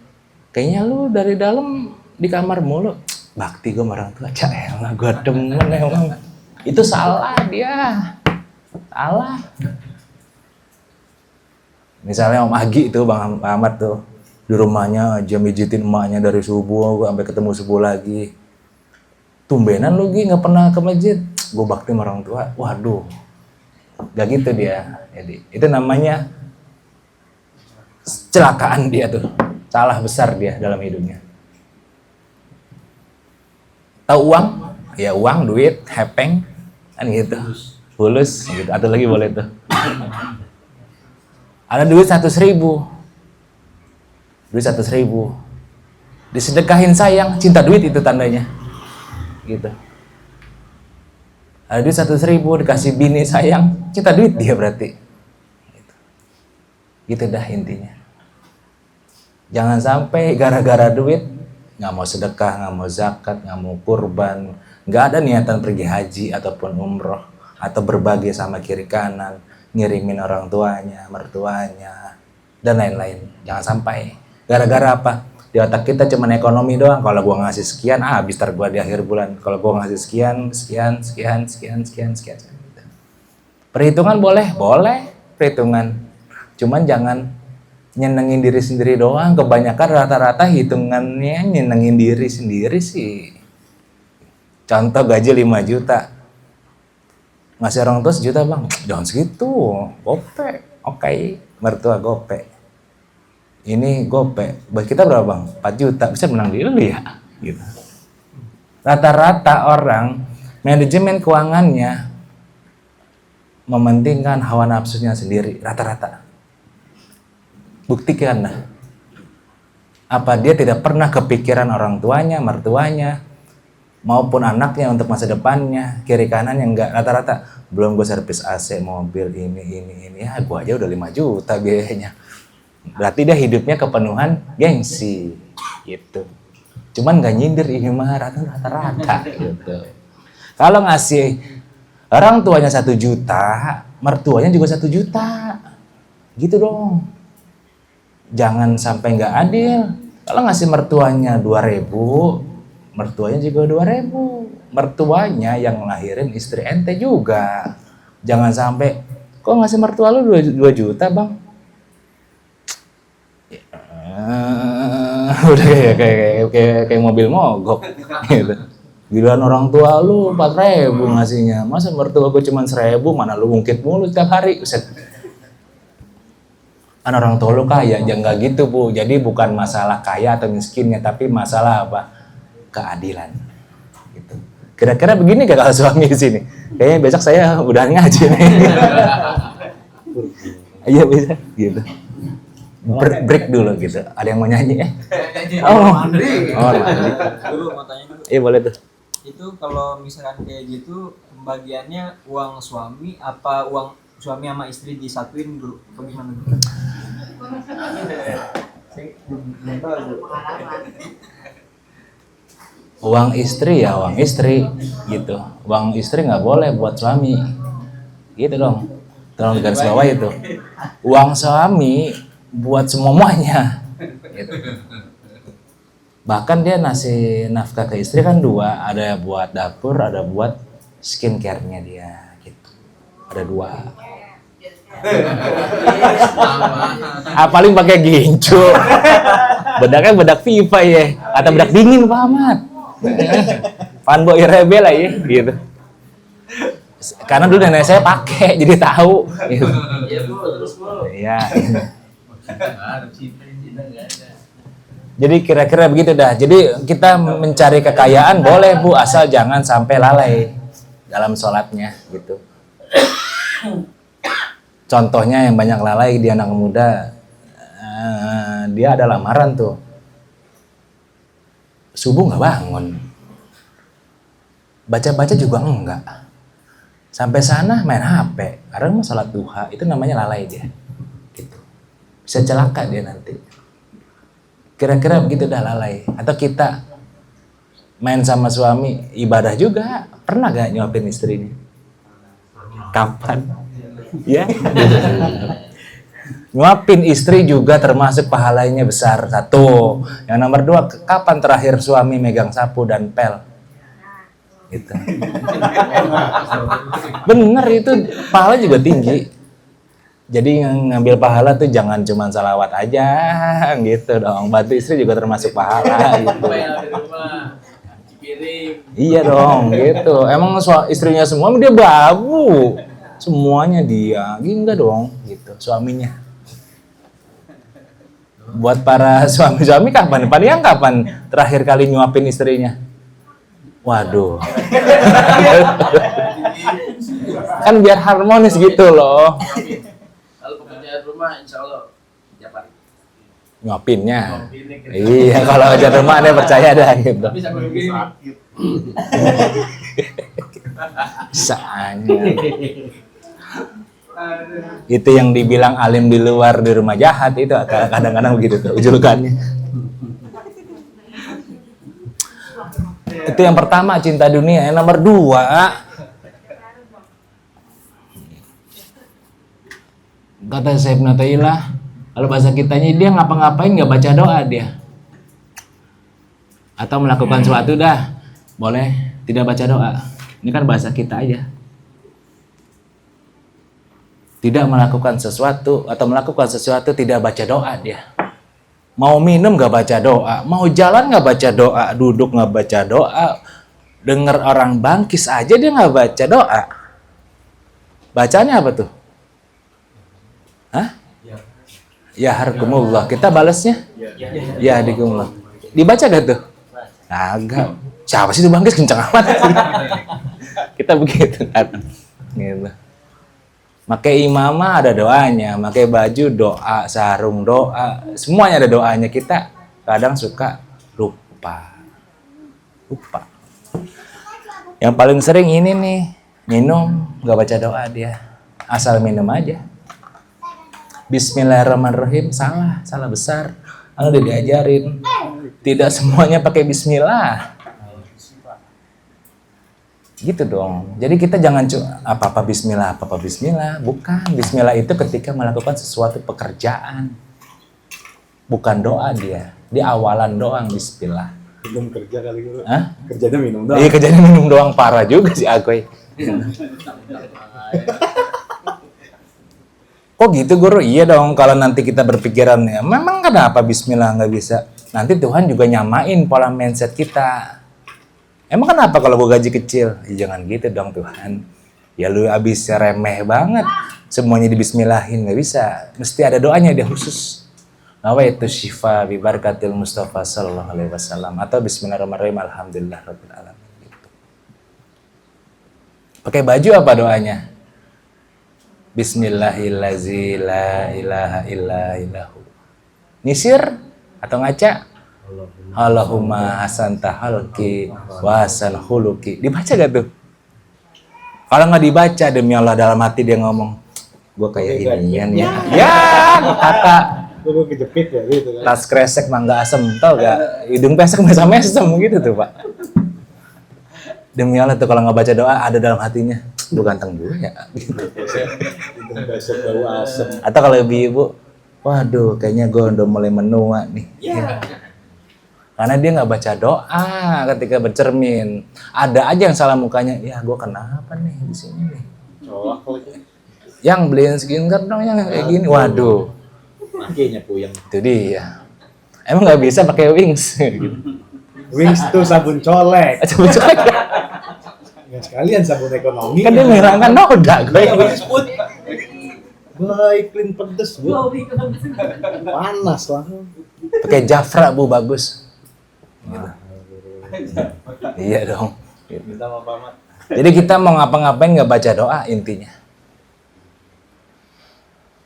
Speaker 1: Kayaknya lu dari dalam di kamar mulu. Bakti gue sama orang tua, elah gue demen emang. Itu salah dia. Salah. Misalnya Om Agi itu, Bang Ahmad tuh, di rumahnya aja mijitin emaknya dari subuh sampai ketemu subuh lagi. Tumbenan lu Gi nggak pernah ke masjid. Gue bakti sama orang tua. Waduh, gak gitu dia. Jadi itu namanya kecelakaan dia tuh. Salah besar dia dalam hidupnya. Tahu uang? Ya uang, duit, hepeng, kan gitu. Fulus, gitu. Atau lagi boleh tuh. Ada duit 100.000. Duit 100.000. Disedekahin sayang, cinta duit itu tandanya. Gitu. Ada duit 100.000 dikasih bini sayang, cinta duit dia berarti. Gitu dah intinya. Jangan sampai gara-gara duit nggak mau sedekah, nggak mau zakat, nggak mau kurban, nggak ada niatan pergi haji ataupun umroh atau berbagi sama kiri kanan, ngirimin orang tuanya, mertuanya, dan lain-lain. Jangan sampai. Gara-gara apa? Di otak kita cuma ekonomi doang. Kalau gua ngasih sekian, habis ntar gua di akhir bulan. Kalau gua ngasih sekian. Perhitungan boleh, perhitungan. Cuman jangan nyenengin diri sendiri doang. Kebanyakan rata-rata hitungannya nyenengin diri sendiri sih. Contoh gaji 5 juta. Ngasih orang tua 1 juta bang, jangan segitu, gope, oke, mertua gope. Ini gope, buat kita berapa bang? 4 juta, bisa menang dulu ya? Gitu. Rata-rata orang manajemen keuangannya mementingkan hawa nafsunya sendiri, rata-rata. Buktikan lah. Apa dia tidak pernah kepikiran orang tuanya, mertuanya, maupun anaknya untuk masa depannya, kiri kanan yang enggak, rata-rata belum gue servis AC mobil ini ya gue aja udah 5 juta biayanya. Berarti dia hidupnya kepenuhan gengsi gitu. Cuman nggak nyindir ini mah rata-rata gitu. Kalau ngasih orang tuanya 1 juta, mertuanya juga 1 juta, gitu dong. Jangan sampai nggak adil. Kalau ngasih mertuanya 2.000, mertuanya juga 2.000. Mertuanya yang ngelahirin istri ente juga. Jangan sampai, kok ngasih mertua lu 2 juta bang? Udah kayak mobil mogok gitu. Giliran orang tua lu 4.000 ngasihnya. Masa mertua gue cuma 1.000, mana lu ngungkit mulu setiap hari. Uset. Kan orang tua lu kaya, jangan gitu Bu. Jadi bukan masalah kaya atau miskinnya, tapi masalah apa? Keadilan. Kira-kira begini gak kalau suami di sini? Kayaknya besok saya udah ngaji nih. Iya bisa gitu. Break dulu gitu. Ada yang mau nyanyi? Oh, mandi.
Speaker 3: Dulu mau tanya dulu.
Speaker 1: Iya boleh tuh.
Speaker 3: Itu kalau misalkan kayak gitu pembagiannya uang suami apa uang suami sama istri disatuin dulu apa gimana? Saya belum tahu.
Speaker 1: Uang istri ya uang istri gitu. Uang istri nggak boleh buat suami. Gitu dong. Tolong digaris bawah itu. Uang suami buat semuanya. Gitu. Bahkan dia ngasih nafkah ke istri kan 2, ada buat dapur, ada buat skincare-nya dia gitu. Ada 2. Paling pakai gincu. Bedaknya bedak FIFA ya, atau bedak dingin Pak Ahmad. Fanboy rebel lah ya gitu. Karena dulu nenek saya pakai jadi tahu gitu.
Speaker 4: Iya Bu, terus Bu.
Speaker 1: Iya.
Speaker 4: Ada cinta enggak ada.
Speaker 1: Jadi kira-kira begitu dah. Jadi kita mencari kekayaan boleh Bu, asal jangan sampai lalai dalam sholatnya gitu. Contohnya yang banyak lalai di anak muda, dia ada lamaran tuh. Subuh nggak bangun, baca-baca juga enggak. Sampai sana main HP, karena mau sholat duha, itu namanya lalai dia. Gitu. Bisa celaka dia nanti. Kira-kira begitu dah lalai. Atau kita main sama suami ibadah juga, pernah gak nyuapin istrinya? Kapan? Ya. Nyuapin istri juga termasuk pahalanya besar. 1. Yang nomor 2, kapan terakhir suami megang sapu dan pel? Gitu. Bener itu pahala juga tinggi. Jadi ngambil pahala tuh jangan cuma salawat aja gitu dong. Bantu istri juga termasuk pahala gitu. Iya dong gitu. Emang istrinya semua dia babu. Semuanya dia. Enggak dong gitu suaminya. Buat para suami-suami kapan? Paling kapan terakhir kali nyuapin istrinya? Waduh. Kan biar harmonis gitu loh.
Speaker 4: Kalau pekerjaan rumah insya Allah tiap hari.
Speaker 1: Nyuapinnya. Iya, kalau aja rumah Anda percaya dah gitu.
Speaker 4: Tapi sambil begini.
Speaker 1: Soalnya. Itu yang dibilang alim di luar di rumah jahat itu kadang-kadang begitu tuh julukannya. Itu yang pertama cinta dunia. Yang nomor 2 kata Syekh Natailah, kalau bahasa kitanya dia ngapa-ngapain nggak baca doa dia. Atau melakukan sesuatu dah boleh tidak baca doa. Ini kan bahasa kita aja. Tidak melakukan sesuatu atau melakukan sesuatu tidak baca doa dia. Mau minum gak baca doa, mau jalan gak baca doa, duduk gak baca doa, denger orang bangkis aja dia gak baca doa. Bacanya apa tuh? Hah? Ya harkumullah. Kita balasnya? Ya hadikumullah. Dibaca gak tuh? Agak. Siapa sih itu bangkis kencang amat? Kita begitu kan. Gitu. Pakai imamah ada doanya, pakai baju doa, sarung doa, semuanya ada doanya. Kita kadang suka lupa. Yang paling sering ini nih, minum gak baca doa dia, asal minum aja. Bismillahirrahmanirrahim, salah besar. Lalu dia diajarin, tidak semuanya pakai Bismillah. Gitu dong. Jadi kita jangan apa-apa bismillah, bukan. Bismillah itu ketika melakukan sesuatu pekerjaan. Bukan doa dia. Di awalan doang bismillah.
Speaker 2: Belum kerja kali gitu.
Speaker 1: Hah?
Speaker 2: Kerjanya minum doang.
Speaker 1: Iya, kerjanya minum doang, parah juga sih Agoy. Kok gitu guru? Iya dong, kalau nanti kita berpikiran ya, memang kenapa bismillah nggak bisa? Nanti Tuhan juga nyamain pola mindset kita. Emang kenapa kalau gue gaji kecil? Ya, jangan gitu dong Tuhan. Ya lu abis remeh banget. Semuanya dibismillahin, nggak bisa. Mesti ada doanya dia khusus. Nawaitu syifa bi barakatil Mustafa sallallahu alaihi wasallam atau bismillahirrahmanirrahim alhamdulillah rabbil alamin. Gitu. Pakai baju apa doanya? Bismillahirrahmanirrahim, la ilaha illa illahu. Nisir atau ngaca? Allahumma hasanta halki wa hasan khuluqi. Dibaca gak tuh? Kalau nggak dibaca, demi Allah dalam hati dia ngomong, gue kayak inian ya. Ya, kata
Speaker 2: Gue kejepit ya gitu kan.
Speaker 1: tas kresek mangga asem, tau gak? Hidung pesek mesem-mesem gitu tuh Pak. Demi Allah tuh kalau nggak baca doa ada dalam hatinya, lu ganteng juga ya. Gitu.
Speaker 2: Hidung besok bau asem.
Speaker 1: Atau kalau ibu-ibu, waduh kayaknya gue udah mulai menua nih. Karena dia nggak baca doa ketika bercermin. Ada aja yang salah mukanya, ya gue kenapa nih di sini nih.
Speaker 2: Colak lagi.
Speaker 1: Yang beliin skincare dong yang kayak gini, waduh.
Speaker 2: Makanya puyeng.
Speaker 1: Itu dia. Emang nggak bisa pakai wings?
Speaker 2: Wings tuh sabun colek.
Speaker 1: Coba coba.
Speaker 2: Ya sekalian sabun ekonomi.
Speaker 1: Kan dia menghilangkan noda gue.
Speaker 2: Baik, clean pedes bu. Panas lah.
Speaker 1: Pakai Jafra bu bagus. Iya dong.
Speaker 2: Minta sama Pak Mat.
Speaker 1: Jadi kita mau ngapa-ngapain nggak baca doa intinya.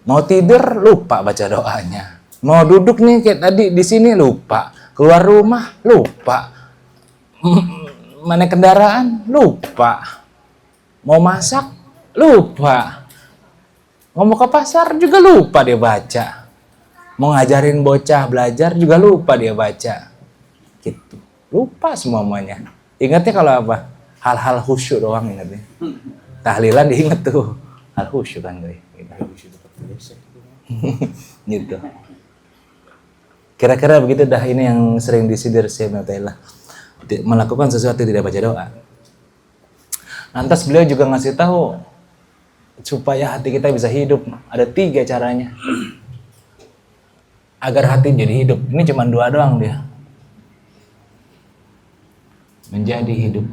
Speaker 1: Mau tidur lupa baca doanya. Mau duduk nih kayak tadi di sini lupa. Keluar rumah lupa. Mana kendaraan lupa. Mau masak lupa. Mau ke pasar juga lupa dia baca. Mau ngajarin bocah belajar juga lupa dia baca. Gitu. Lupa semuanya. Ingatnya kalau apa? Hal-hal khusyuk doang ingatnya. Tahlilan diinget tuh. Hal khusyuk kan gue. Gitu. Kira-kira begitu dah, ini yang sering disindir Syekh Ibnu Taimiyah. Melakukan sesuatu tidak baca doa. Lantas beliau juga ngasih tahu supaya hati kita bisa hidup. Ada 3 caranya. Agar hati jadi hidup. Ini cuma 2 doang dia. Menjadi hidup.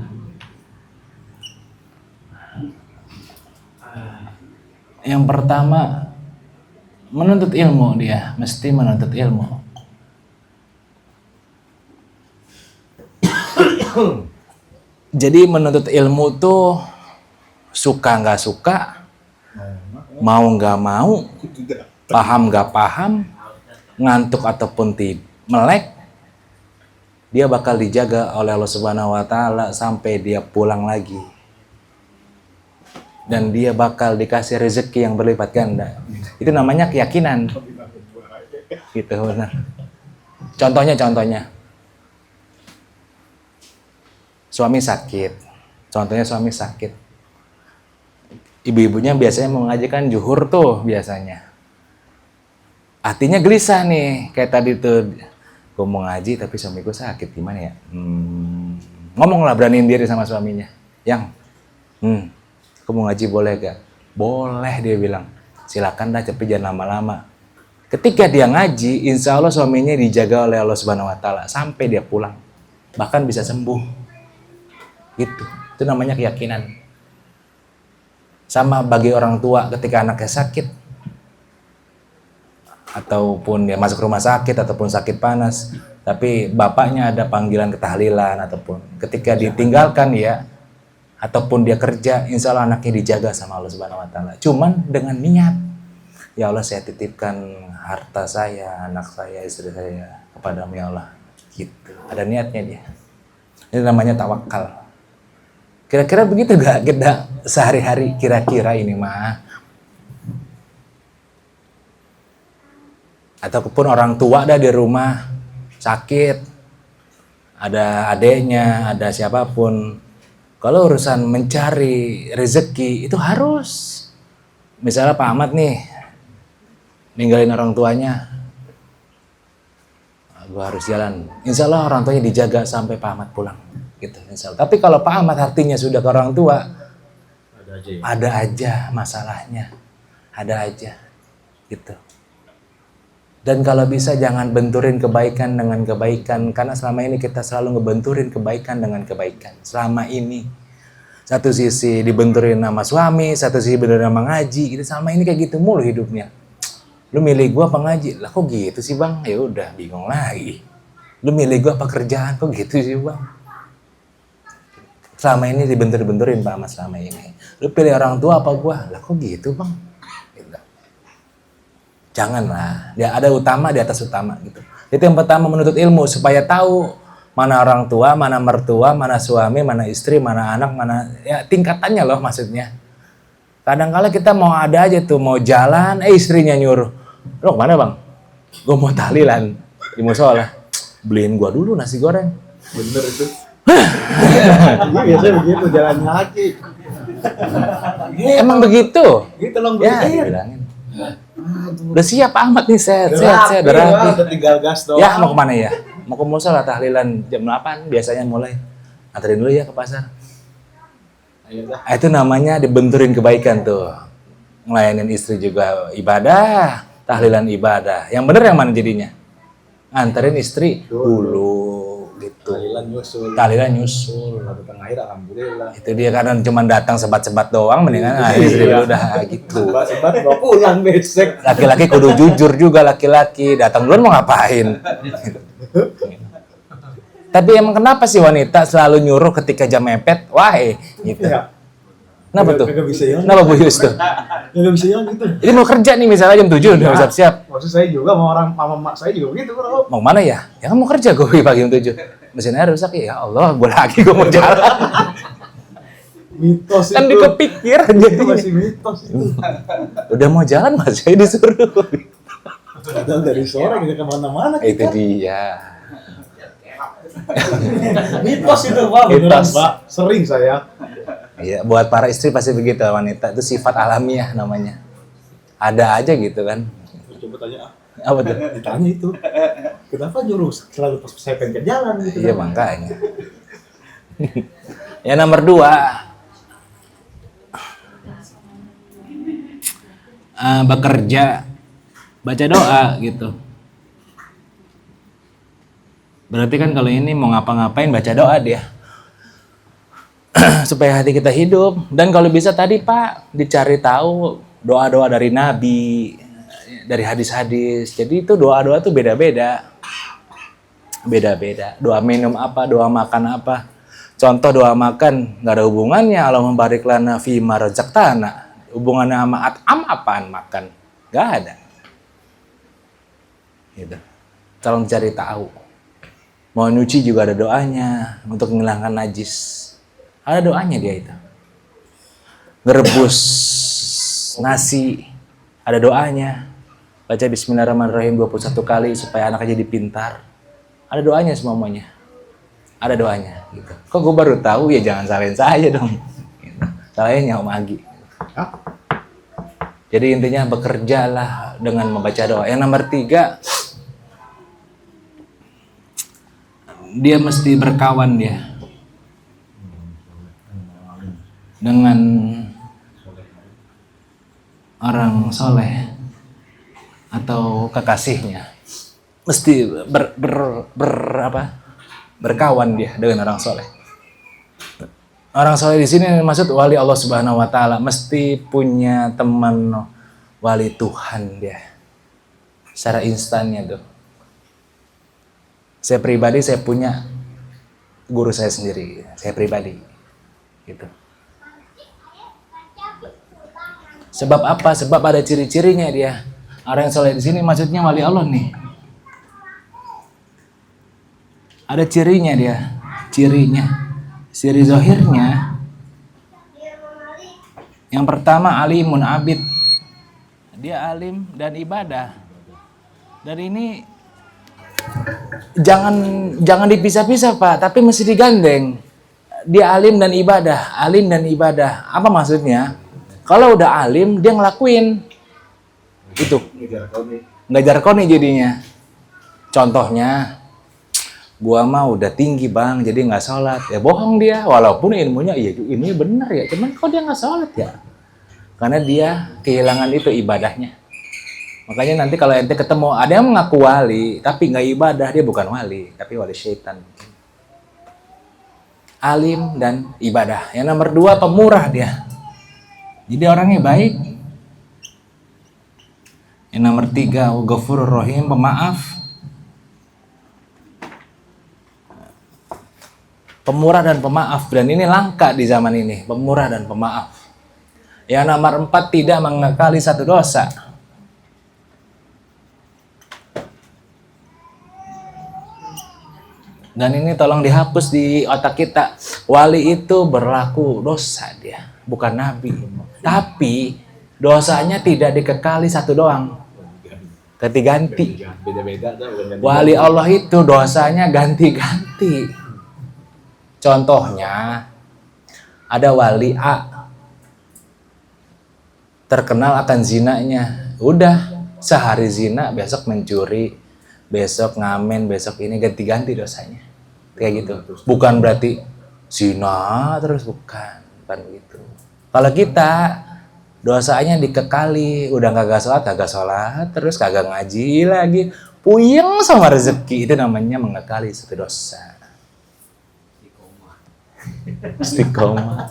Speaker 1: Yang pertama, menuntut ilmu dia. Mesti menuntut ilmu. Jadi menuntut ilmu tuh suka nggak suka, mau nggak mau, paham nggak paham, ngantuk ataupun melek, dia bakal dijaga oleh Allah Subhanahu Wa Taala sampai dia pulang lagi, dan dia bakal dikasih rezeki yang berlipat ganda. Itu namanya keyakinan. Gitu benar. Contohnya. Suami sakit. Contohnya suami sakit. Ibu-ibunya biasanya mengajikan zuhur tuh biasanya. Hatinya gelisah nih, kayak tadi tuh, gue mau ngaji tapi suami gue sakit, gimana ya? Ngomonglah, beraniin diri sama suaminya. Yang, gue mau ngaji boleh gak? Boleh, dia bilang. Silakan dah, tapi jangan lama-lama. Ketika dia ngaji, insya Allah suaminya dijaga oleh Allah Subhanahu Wa Taala sampai dia pulang, bahkan bisa sembuh. Gitu, itu namanya keyakinan. Sama bagi orang tua ketika anaknya sakit, ataupun dia masuk rumah sakit, ataupun sakit panas, tapi bapaknya ada panggilan ketahlilan, ataupun ketika ditinggalkan ya, ataupun dia kerja, insya Allah anaknya dijaga sama Allah Subhanahu Wa Taala. Cuman dengan niat, ya Allah saya titipkan harta saya, anak saya, istri saya kepadamu ya Allah. Gitu, ada niatnya dia. Ini namanya tawakal. Kira-kira begitu gak kita sehari-hari, kira-kira ini mah? Ataupun orang tua ada di rumah sakit, ada adeknya, ada siapapun. Kalau urusan mencari rezeki itu harus. Misalnya Pak Ahmad nih ninggalin orang tuanya, gue harus jalan. Insya Allah orang tuanya dijaga sampai Pak Ahmad pulang. Gitu, insya Allah. Tapi kalau Pak Ahmad artinya sudah ke orang tua, ada aja masalahnya, ada aja, gitu. Dan kalau bisa jangan benturin kebaikan dengan kebaikan, karena selama ini kita selalu ngebenturin kebaikan dengan kebaikan. Selama ini, satu sisi dibenturin nama suami, satu sisi benturin nama ngaji, gitu. Selama ini kayak gitu mulu hidupnya. Lu milih gua apa ngaji? Lah kok gitu sih bang? Ya udah, bingung lagi. Lu milih gua apa kerjaan? Kok gitu sih bang? Selama ini dibentur-benturin Pak Mas selama ini. Lu pilih orang tua apa gua? Lah kok gitu Bang? Gitu. Janganlah. Dia ada utama di atas utama gitu. Itu yang pertama, menuntut ilmu supaya tahu mana orang tua, mana mertua, mana suami, mana istri, mana anak, mana ya tingkatannya loh maksudnya. Kadang-kala kita mau ada aja tuh, mau jalan, istrinya nyuruh. Lo kemana Bang? Gue mau tahlilan di musola. Beliin gua dulu nasi goreng.
Speaker 2: Bener itu. Biasanya begitu jalan kaki.
Speaker 1: Emang begitu?
Speaker 2: Gitu loh
Speaker 1: Ya, dibilangin. Udah siap amat nih, sehat, udah rapi.
Speaker 2: Udah tinggal gas doang.
Speaker 1: Ya, mau kemana ya? Mau ke musola tahlilan jam 8 biasanya mulai. Anterin dulu ya ke pasar.
Speaker 2: Ayo dah.
Speaker 1: Itu namanya dibenturin kebaikan tuh. Ngelayanin istri juga ibadah, tahlilan ibadah. Yang bener yang mana jadinya? Anterin istri dulu gitu. Tahlilan nyusul.
Speaker 2: Datang air alhamdulillah.
Speaker 1: Itu dia kadang cuma datang sebat-sebat doang, mendingan istri dulu udah gitu.
Speaker 2: Sebat bawa pulang besek.
Speaker 1: Laki-laki kudu jujur juga, laki-laki datang duluan mau ngapain. Tapi emang kenapa sih wanita selalu nyuruh ketika jam mepet? Wah, gitu.
Speaker 2: Ya.
Speaker 1: Kenapa tuh?
Speaker 2: Kagak bisa ya.
Speaker 1: Kenapa Bu Yus tuh?
Speaker 2: Kagak bisa ya gitu.
Speaker 1: Jadi mau kerja nih misalnya jam 7 udah siap-siap.
Speaker 2: Maksud saya juga sama mak saya juga begitu bro.
Speaker 1: Mau mana ya? Ya kan mau kerja gue pagi jam 7. Mesin air rusak ya Allah, gue lagi gue mau jalan.
Speaker 2: Mitos
Speaker 1: Kan
Speaker 2: itu.
Speaker 1: dikepikir
Speaker 2: Itu
Speaker 1: jadi.
Speaker 2: masih mitos itu.
Speaker 1: Udah mau jalan mas, saya disuruh.
Speaker 2: Padahal dari sore kita kemana-mana
Speaker 1: Itu
Speaker 2: kita.
Speaker 1: dia.
Speaker 2: Mitos itu Pak, beneran
Speaker 1: Mitos.
Speaker 2: Pak. Sering saya.
Speaker 1: Iya, buat para istri pasti begitu wanita. Itu sifat alamiah namanya. Ada aja gitu kan.
Speaker 2: Coba tanya
Speaker 1: Apa tuh?
Speaker 2: ditanya itu. Kenapa nyuruh selalu pas saya pengen ke jalan gitu.
Speaker 1: Iya makanya. Ya nomor 2. Bekerja, baca doa gitu. Berarti kan kalau ini mau ngapa-ngapain baca doa dia. Supaya hati kita hidup. Dan kalau bisa tadi Pak dicari tahu doa-doa dari Nabi, dari hadis-hadis. Jadi itu doa-doa tuh beda-beda. Beda-beda. Doa minum apa, doa makan apa. Contoh doa makan nggak ada hubungannya. Allahumma barik lana fima razaqtana. Hubungannya sama at'am apaan makan? Nggak ada. Gitu. Tolong cari tahu. Mau nyuci juga ada doanya untuk menghilangkan najis. Ada doanya dia itu. Ngerebus nasi, ada doanya. Baca Bismillahirrahmanirrahim 21 kali supaya anaknya jadi pintar. Ada doanya semuanya. Ada doanya. Gitu. Kok gue baru tahu ya jangan salahin saya dong. Gitu. Salahin Om Agi. Jadi intinya bekerjalah dengan membaca doa. Yang nomor 3, dia mesti berkawan dia dengan orang soleh atau kekasihnya. Mesti berkawan dia dengan orang soleh. Orang soleh di sini maksud wali Allah Subhanahu Wa Taala. Mesti punya teman wali Tuhan dia. Secara instannya tuh. Saya pribadi saya punya guru saya sendiri. Saya pribadi, gitu. Sebab apa? Sebab ada ciri-cirinya dia. Orang yang soleh di sini maksudnya wali Allah nih. Ada cirinya dia, cirinya. Ciri zahirnya. Yang pertama alimun abid. Dia alim dan ibadah. Dan ini jangan dipisah-pisah Pak, tapi mesti digandeng. Dia alim dan ibadah, alim dan ibadah. Apa maksudnya? Kalau udah alim dia ngelakuin itu. Nggak jarkoni jadinya. Contohnya, gua mah udah tinggi bang, jadi nggak sholat. Ya bohong dia, walaupun ilmunya iya ini bener ya, cuman kok dia nggak sholat ya? Karena dia kehilangan itu ibadahnya. Makanya nanti kalau ente ketemu ada yang mengaku wali, tapi nggak ibadah, dia bukan wali, tapi wali syaitan. Alim dan ibadah. Yang nomor 2 pemurah dia. Jadi orangnya baik. Yang nomor 3 Ghafurur Rahim, pemaaf. Pemurah dan pemaaf, dan ini langka di zaman ini, pemurah dan pemaaf. Yang nomor 4, tidak mengekali satu dosa. Dan ini tolong dihapus di otak kita. Wali itu berlaku dosa dia, bukan nabi. Tapi dosanya tidak dikekali satu doang. Ganti-ganti.
Speaker 2: Beda-beda tuh.
Speaker 1: Wali Allah itu dosanya ganti-ganti. Contohnya, ada wali A terkenal akan zinanya. Udah, sehari zina, besok mencuri, besok ngamen, besok ini, ganti-ganti dosanya. Kayak gitu. Bukan berarti zina terus, bukan gitu. Kalau kita dosanya dikekali, udah kagak sholat, terus kagak ngaji lagi, puyeng sama rezeki, itu namanya mengekali satu dosa. Istiqomah.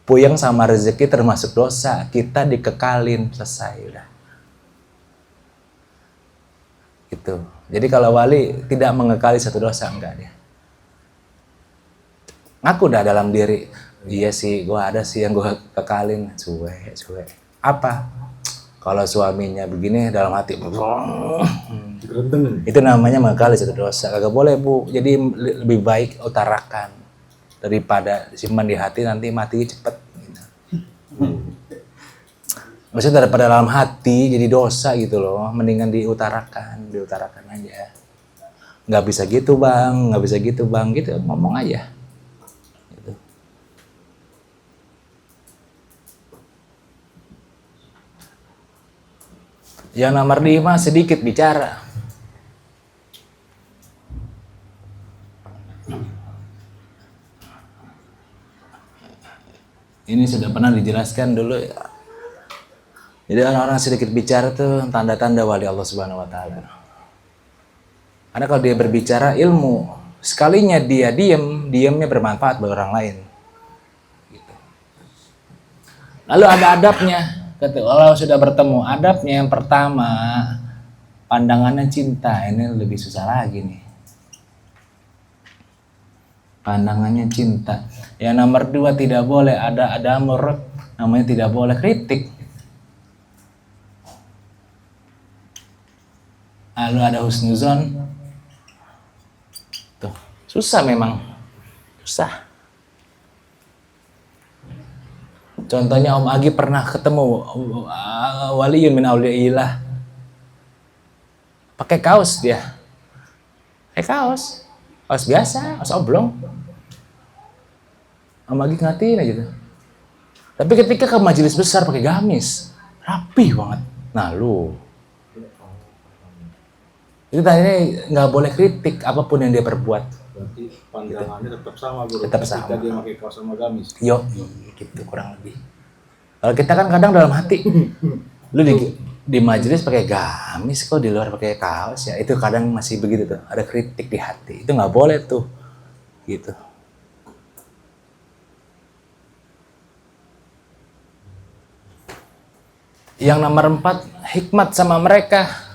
Speaker 1: Puyeng sama rezeki termasuk dosa, kita dikekalin, selesai udah. Gitu. Jadi kalau wali tidak mengekali satu dosa, enggak dia. Ngaku dah dalam diri, iya sih, gue ada sih yang gue kekalin, cuek. Apa? Kalau suaminya begini dalam hati, itu namanya mengekali satu dosa. Kagak boleh, Bu. Jadi lebih baik utarakan daripada simpan di hati, nanti mati cepet. Gitu. Maksudnya daripada dalam hati jadi dosa gitu loh, mendingan diutarakan aja. Nggak bisa gitu bang, gitu ngomong aja. Gitu. Yang nomor 5, sedikit bicara. Ini sudah pernah dijelaskan dulu ya. Jadi orang-orang sedikit bicara tuh tanda-tanda wali Allah Subhanahu wa taala. Karena kalau dia berbicara ilmu, sekalinya dia diamnya bermanfaat bagi orang lain. Gitu. Lalu ada adabnya. Kalau sudah bertemu, adabnya yang pertama, pandangannya cinta. Ini lebih susah lagi nih. Pandangannya cinta. Yang nomor 2, tidak boleh ada amr, namanya tidak boleh kritik. Lalu ada husnuzon. Tuh, susah memang. Susah. Contohnya Om Agi pernah ketemu waliyun min auliyaillah. Pakai kaos dia. Kaos biasa, kaos oblong. Om Agi ngatiin aja tuh. Tapi ketika ke majelis besar pakai gamis, rapi banget. Nah lu, itu tadinya nggak boleh kritik apapun yang dia perbuat.
Speaker 2: Berarti pandangannya tetap sama, Bro.
Speaker 1: Tetap sama.
Speaker 2: Ketika dia pakai kaos sama gamis.
Speaker 1: Yo, gitu kurang lebih. Kalau kita kan kadang dalam hati, lu di majelis pakai gamis kok, di luar pakai kaos ya, itu kadang masih begitu tuh, ada kritik di hati. Itu nggak boleh tuh, gitu. Yang nomor 4, hikmat sama mereka.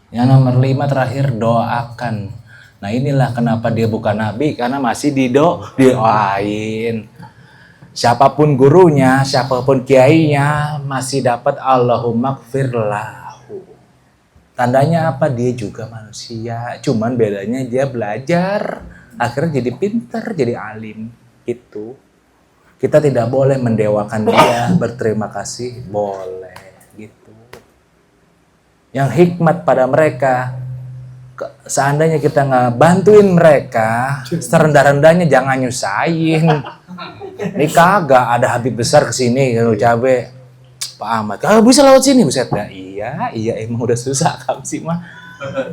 Speaker 1: Yang nomor 5 terakhir, doakan. Nah inilah kenapa dia bukan nabi, karena masih didoain. Siapapun gurunya, siapapun kiainya, masih dapat Allahumma gfirlahu. Tandanya apa? Dia juga manusia, cuman bedanya dia belajar, akhirnya jadi pintar, jadi alim. Gitu. Kita tidak boleh mendewakan dia, berterima kasih boleh. Gitu. Yang hikmat pada mereka, seandainya kita nggak bantuin mereka, serendah-rendahnya jangan nyusahin. Ini kagak ada Habib besar kesini, kalau cabe Pak Ahmad, kalau bisa lewat sini, buset dah. Iya emang udah susah kamu sih mah,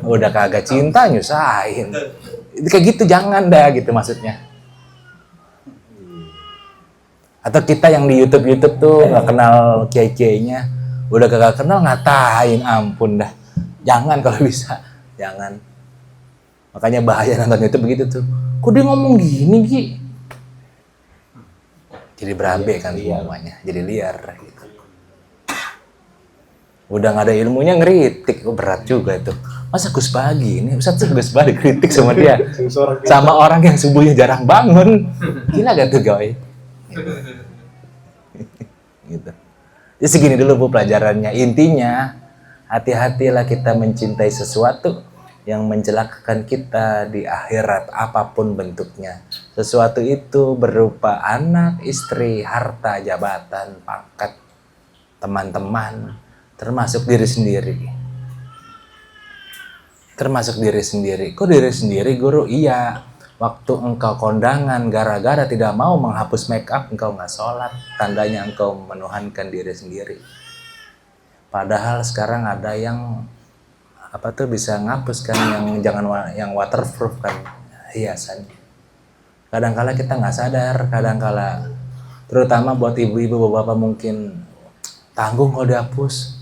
Speaker 1: udah kagak cinta nyusahin. Itu kayak gitu jangan dah gitu maksudnya. Atau kita yang di YouTube tuh nggak kenal kiai-kiainya, udah kagak kenal ngatain, ampun dah. Jangan kalau bisa, jangan. Makanya bahaya nonton YouTube begitu tuh. Kok dia ngomong gini, Gi? Jadi berabe kan semuanya, jadi liar gitu. Udah nggak ada ilmunya ngeritik, berat juga itu. Masa Gus Bagi ini, Ustadz Gus Bagi kritik sama dia, sama orang yang subuhnya jarang bangun, gila gak tuh guys? Gitu. Jadi segini dulu Bu pelajarannya. Intinya hati-hatilah kita mencintai sesuatu yang mencelakakan kita di akhirat apapun bentuknya. Sesuatu itu berupa anak, istri, harta, jabatan, pangkat, teman-teman, termasuk diri sendiri. Termasuk diri sendiri. Kok diri sendiri guru? Iya. Waktu engkau kondangan gara-gara tidak mau menghapus make up, engkau nggak sholat. Tandanya engkau menuhankan diri sendiri. Padahal sekarang ada yang apa tuh bisa ngapus kan yang waterproof kan hiasan. Kadang-kala kita nggak sadar, kadang-kala terutama buat ibu-ibu bapak-bapak mungkin tanggung kalau dihapus.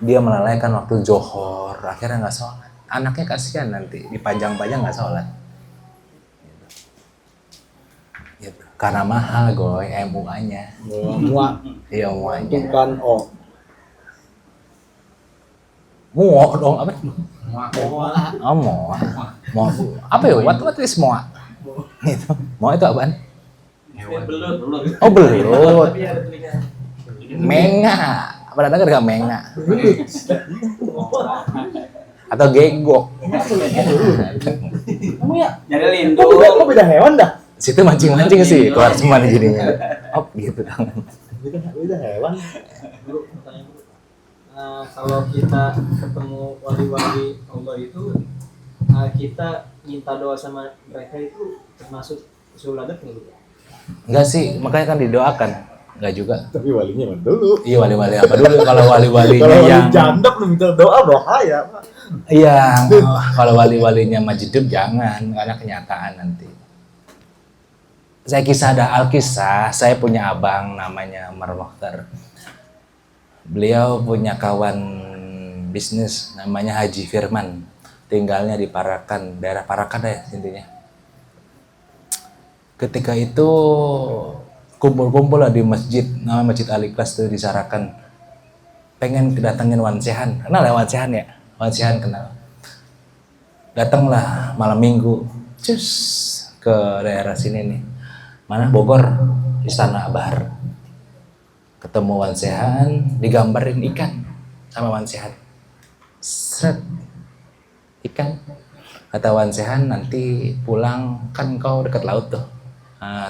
Speaker 1: Dia melalaikan waktu johor, akhirnya nggak sholat. Anaknya kasihan nanti dipajang-pajang nggak sholat. Gitu. Karena mahal goy MUA-nya.
Speaker 2: Muak.
Speaker 1: Iya
Speaker 2: Itu
Speaker 1: MUA-nya.
Speaker 2: kan
Speaker 1: Muak dong apa?
Speaker 2: muak.
Speaker 1: Oh muak. Muak. Apa ya? What is muak? Itu. Muak itu apaan?
Speaker 4: Belut.
Speaker 1: Oh belut.
Speaker 4: Tapi ada telinga.
Speaker 1: Menga. Pernah dengar gak menga? Atau gegok.
Speaker 2: Kamu ya?
Speaker 3: Jadi lindo.
Speaker 2: Kok beda hewan dah?
Speaker 1: Situ mancing-mancing sih keluar semua nih jadinya. Oh gitu.
Speaker 2: Beda hewan.
Speaker 3: Guru, pertanyaan guru. Kalau kita ketemu wali-wali Allah itu, kita minta doa sama mereka itu termasuk usul adat nggak guru?
Speaker 1: Enggak sih, makanya kan didoakan. Enggak juga.
Speaker 2: Tapi walinya mana dulu?
Speaker 1: Iya wali-wali apa dulu? Kalau wali-walinya
Speaker 2: Kalau wali
Speaker 1: yang
Speaker 2: janda belum minta doa bahaya, Pak.
Speaker 1: iya, kalau wali-walinya majdub jangan, karena kenyataan nanti. Saya kisah ada Alkisah, saya punya abang namanya Umar Mokhtar. Beliau punya kawan bisnis namanya Haji Firman. Tinggalnya di Parakan, daerah Parakan ya intinya. Ketika itu kumpul-kumpul lah di masjid, namanya Masjid Al-Ikhlas tuh di Sarakan. Pengen kedatangin Wan Sehan. Kenal ya Wan Sehan ya? Wan Sehan kenal. Datanglah malam minggu, cus ke daerah sini nih. Mana Bogor, Istana Bahar. Ketemu Wan Sehan, digambarin ikan sama Wan Sehan. Seret, ikan. Kata Wan Sehan, nanti pulang kan kau dekat laut tuh.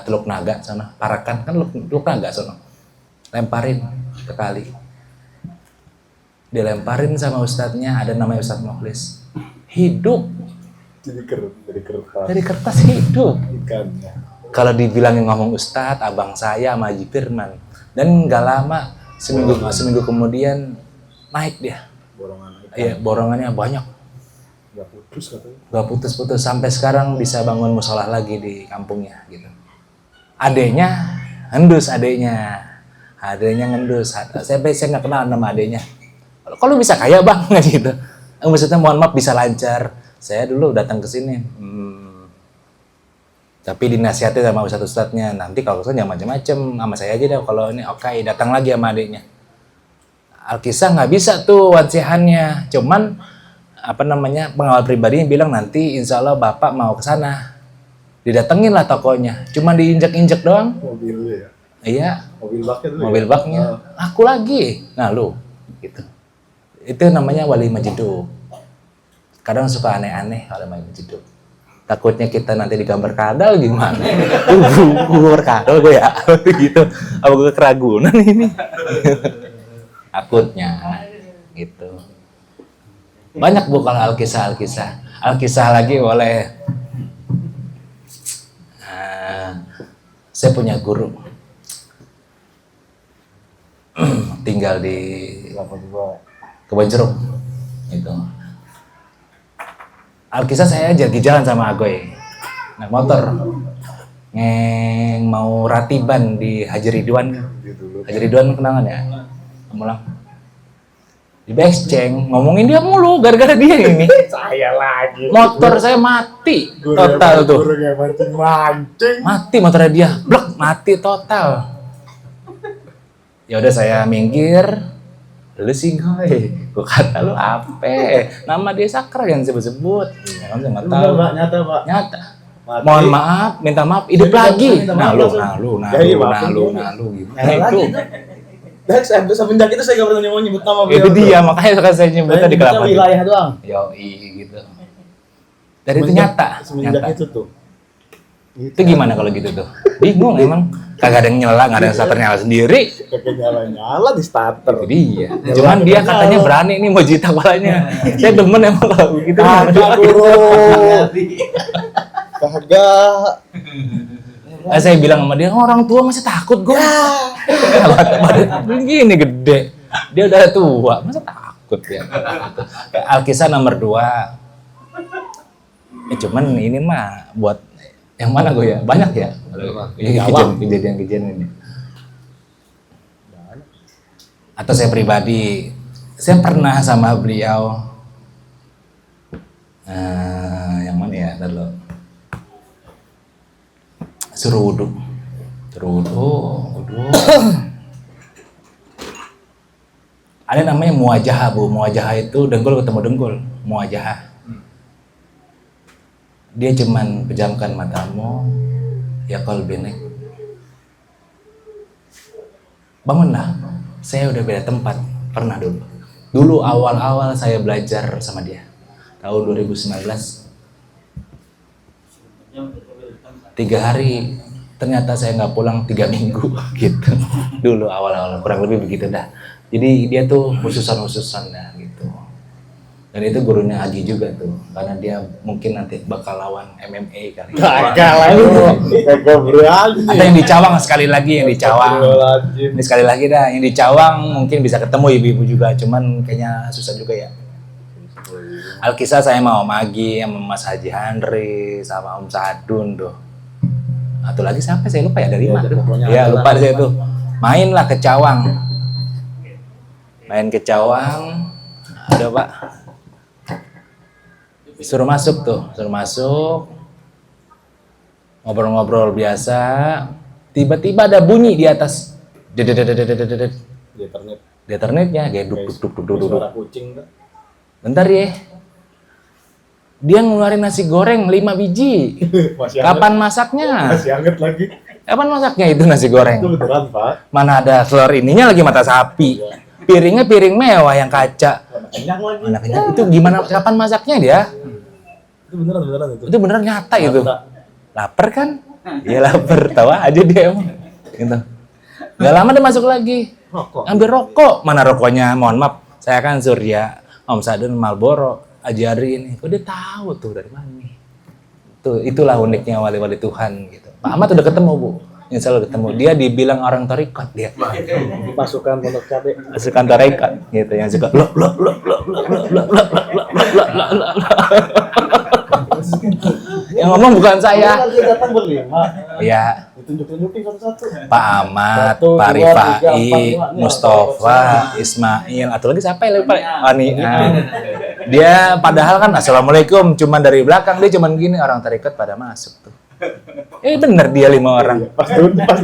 Speaker 1: Teluk Naga sana, Parakan kan Teluk Naga sana. Lemparin ke kali. Dilemparin sama ustadznya, ada namanya Ustadz Mukhlis. Hidup. Dari kertas hidup.
Speaker 2: Ikannya.
Speaker 1: Kalau dibilangin ngomong ustadz, abang saya sama Haji Firman. Dan nggak lama, seminggu kemudian naik dia.
Speaker 2: Borongan ikan.
Speaker 1: Iya, borongannya banyak.
Speaker 2: Gak putus katanya.
Speaker 1: Gak putus-putus sampai sekarang bisa bangun musola lagi di kampungnya gitu. Adeknya ngendus, adeknya ngendus. Saya nggak kenal nama adeknya. Kalau bisa kaya bang gitu. Maksudnya mohon maaf bisa lancar. Saya dulu datang ke sini. Tapi dinasihatin sama ustadz-ustadznya, nanti kalau ustadz jangan macam-macam, sama saya aja deh. Kalau ini oke, datang lagi sama adiknya. Alkisah nggak bisa tuh wansihannya, cuman pengawal pribadinya bilang nanti insya Allah bapak mau ke sana. Didatengin lah tokonya, cuman diinjak-injak doang.
Speaker 2: Mobilnya ya.
Speaker 1: Iya,
Speaker 2: Mobil baknya dulu.
Speaker 1: mobil
Speaker 2: ya?
Speaker 1: baknya. Aku lagi, nah lu, gitu. Itu namanya wali majdub. Kadang suka aneh-aneh wali majdub. Takutnya kita nanti digambar kadal gimana? Gue kadal gue ya, gitu. Apa gue keragunan ini? Takutnya, gitu. Banyak bu kalau Alkisah lagi boleh. Saya punya guru, tinggal di Kebon Jeruk, gitu. Alkisah saya jadi jalan sama Agoy, naik motor, mau ratiban di Haji Ridwan. Haji Ridwan kenangan ya, mulang. Di Beceng, ngomongin dia mulu gara-gara dia ini.
Speaker 2: Saya lagi.
Speaker 1: Motor saya mati total tuh.
Speaker 2: Guru yang mancing-mancing.
Speaker 1: Mati motornya dia, blok. mati total. Ya udah saya minggir, lu sih gue kata lu apa? Nama dia Sakra yang sebut-sebut. Ya, kan saya nggak tahu.
Speaker 2: Pak, nyata Pak.
Speaker 1: Nyata.
Speaker 2: Mati.
Speaker 1: Mohon maaf, minta maaf, hidup
Speaker 2: Jadi,
Speaker 1: lagi.
Speaker 2: minta maaf langsung. Ya, iya, maafin dulu.
Speaker 1: Gimana
Speaker 2: Nah,
Speaker 1: itu?
Speaker 2: Dan semenjak itu saya nggak pernah mau nyebut nama
Speaker 1: Itu dia, makanya sekarang saya nyebutnya di kelapa.
Speaker 2: wilayah doang.
Speaker 1: Yoi gitu. Dan itu nyata.
Speaker 2: Semenjak
Speaker 1: Nyata.
Speaker 2: itu tuh.
Speaker 1: Itu gimana kalau gitu tuh? Bingung emang. Kagak ada yang nyala, nggak ada yang starter nyala sendiri.
Speaker 2: Kagak nyala di starter.
Speaker 1: Itu dia. Cuman dia katanya berani nih mau jita kepalanya. Saya demen emang kalau begitu.
Speaker 2: Kagak bro. Kagak.
Speaker 1: Saya bilang sama dia, orang tua masih takut gue. Gini gede. Dia udah tua, masa takut ya. Alkisah nomor 2. Cuman ini mah buat yang mana gue ya? Banyak ya? Kejadian-kejadian ini. Atau saya pribadi, saya pernah sama beliau. Yang mana ya? Lalu suruh wudhu. Ada namanya muwajahah, Bu. Muwajahah itu dengkul ketemu dengkul. Muwajahah. Dia cuman pejamkan matamu, ya qalbinik. Bangunlah. Saya udah beda tempat, pernah dulu. Dulu awal-awal saya belajar sama dia. Tahun 2019. 3 hari, ternyata saya nggak pulang 3 minggu gitu. Dulu awal-awal kurang lebih begitu dah. Jadi dia tuh khususan dah gitu. Dan itu gurunya Haji juga tuh, karena dia mungkin nanti bakal lawan MMA kali.
Speaker 2: Kagak lah bro. Kagak berani.
Speaker 1: Ada yang di Cawang sekali lagi, yang di Cawang. Ini sekali lagi dah, yang di Cawang mungkin bisa ketemu ibu-ibu juga, cuman kayaknya susah juga ya. Alkisah saya mau Om Agi, sama Mas Haji Handri, sama Om Sadun tuh. Atau lagi siapa saya lupa ya, dari mana tuh? Ya lupa saya tuh. Mainlah ke Cawang. Main ke Cawang. Ada Pak. Suruh masuk. Ngobrol-ngobrol biasa. Tiba-tiba ada bunyi di atas.
Speaker 2: Di internet.
Speaker 1: Di internetnya kayak duk.
Speaker 2: Suara kucing tuh.
Speaker 1: Bentar ya. Dia ngeluarin nasi goreng 5 biji.
Speaker 2: Masih
Speaker 1: Kapan masaknya?
Speaker 2: Masih anget lagi.
Speaker 1: Kapan masaknya itu nasi goreng?
Speaker 2: Itu beneran Pak.
Speaker 1: Mana ada telur ininya lagi mata sapi. Piringnya piring mewah yang kaca.
Speaker 2: Kenyang lagi.
Speaker 1: Mana kenyang? Itu gimana? Kapan masaknya dia?
Speaker 2: Itu beneran itu.
Speaker 1: Itu beneran nyata itu.
Speaker 2: Nyata.
Speaker 1: Lapar kan? Iya lapar. Tahu aja dia emang. Gitu. Gak lama dia masuk lagi.
Speaker 2: Rokok.
Speaker 1: Ambil rokok. Mana rokoknya? Mohon maaf. Saya kan Surya. Om Sadun Marlboro. Ajari ini. Kok dia tahu tuh dari mana nih? Itulah uniknya wali-wali Tuhan gitu. Pak Ahmad udah ketemu Bu. Insya Allah ketemu. Dia dibilang orang tarekat dia.
Speaker 2: Pasukan pondok cabe.
Speaker 1: Pasukan tarekat gitu yang suka lo. Yang ngomong bukan saya.
Speaker 2: Lagi datang berlima.
Speaker 1: Iya.
Speaker 2: Ditunjuk-tunjukin satu-satu.
Speaker 1: Pak Ahmad,
Speaker 2: 1, 2,
Speaker 1: Pak
Speaker 2: 3,
Speaker 1: Rifai,
Speaker 2: 4, 5.
Speaker 1: Mustafa, Ismail, atau lagi siapa ya lupa? Dia padahal kan assalamualaikum, cuman dari belakang dia cuman gini, orang tarekat pada masuk tuh. Bener dia 5 orang.
Speaker 2: Pas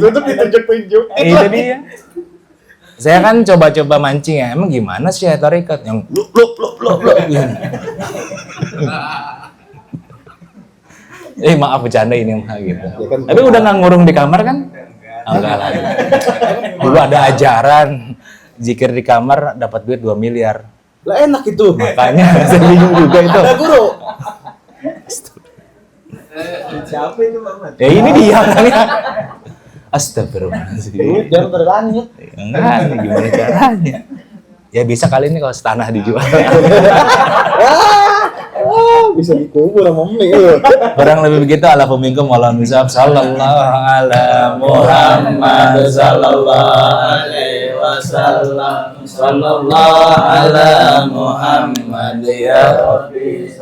Speaker 2: duduk ditunjuk-tunjuk.
Speaker 1: Itu dia. Saya kan coba-coba mancing ya, emang gimana sih ya tarekat yang lo gini. Maaf bercanda ini mah gitu.
Speaker 2: Ya kan,
Speaker 1: Tapi udah nggak ngurung di kamar kan? Enggak lah. Dulu ada ajaran zikir di kamar dapat duit 2 miliar.
Speaker 2: Lah enak itu.
Speaker 1: Makanya saya bingung juga itu.
Speaker 2: Ada guru.
Speaker 3: Siapa itu Bang?
Speaker 1: Ya ini dia kan ya. Astagfirullahaladzim.
Speaker 2: Jangan berlanjut.
Speaker 1: Enggak, nih gimana caranya? Ya bisa kali ini kalau setanah dijual.
Speaker 2: Bisa dikubur sama mie lu.
Speaker 1: Orang lebih begitu ala pemingkum walau misab sallallahu ala Muhammad sallallahu alaihi wasallam sallallahu ala Muhammad ya Rabbi.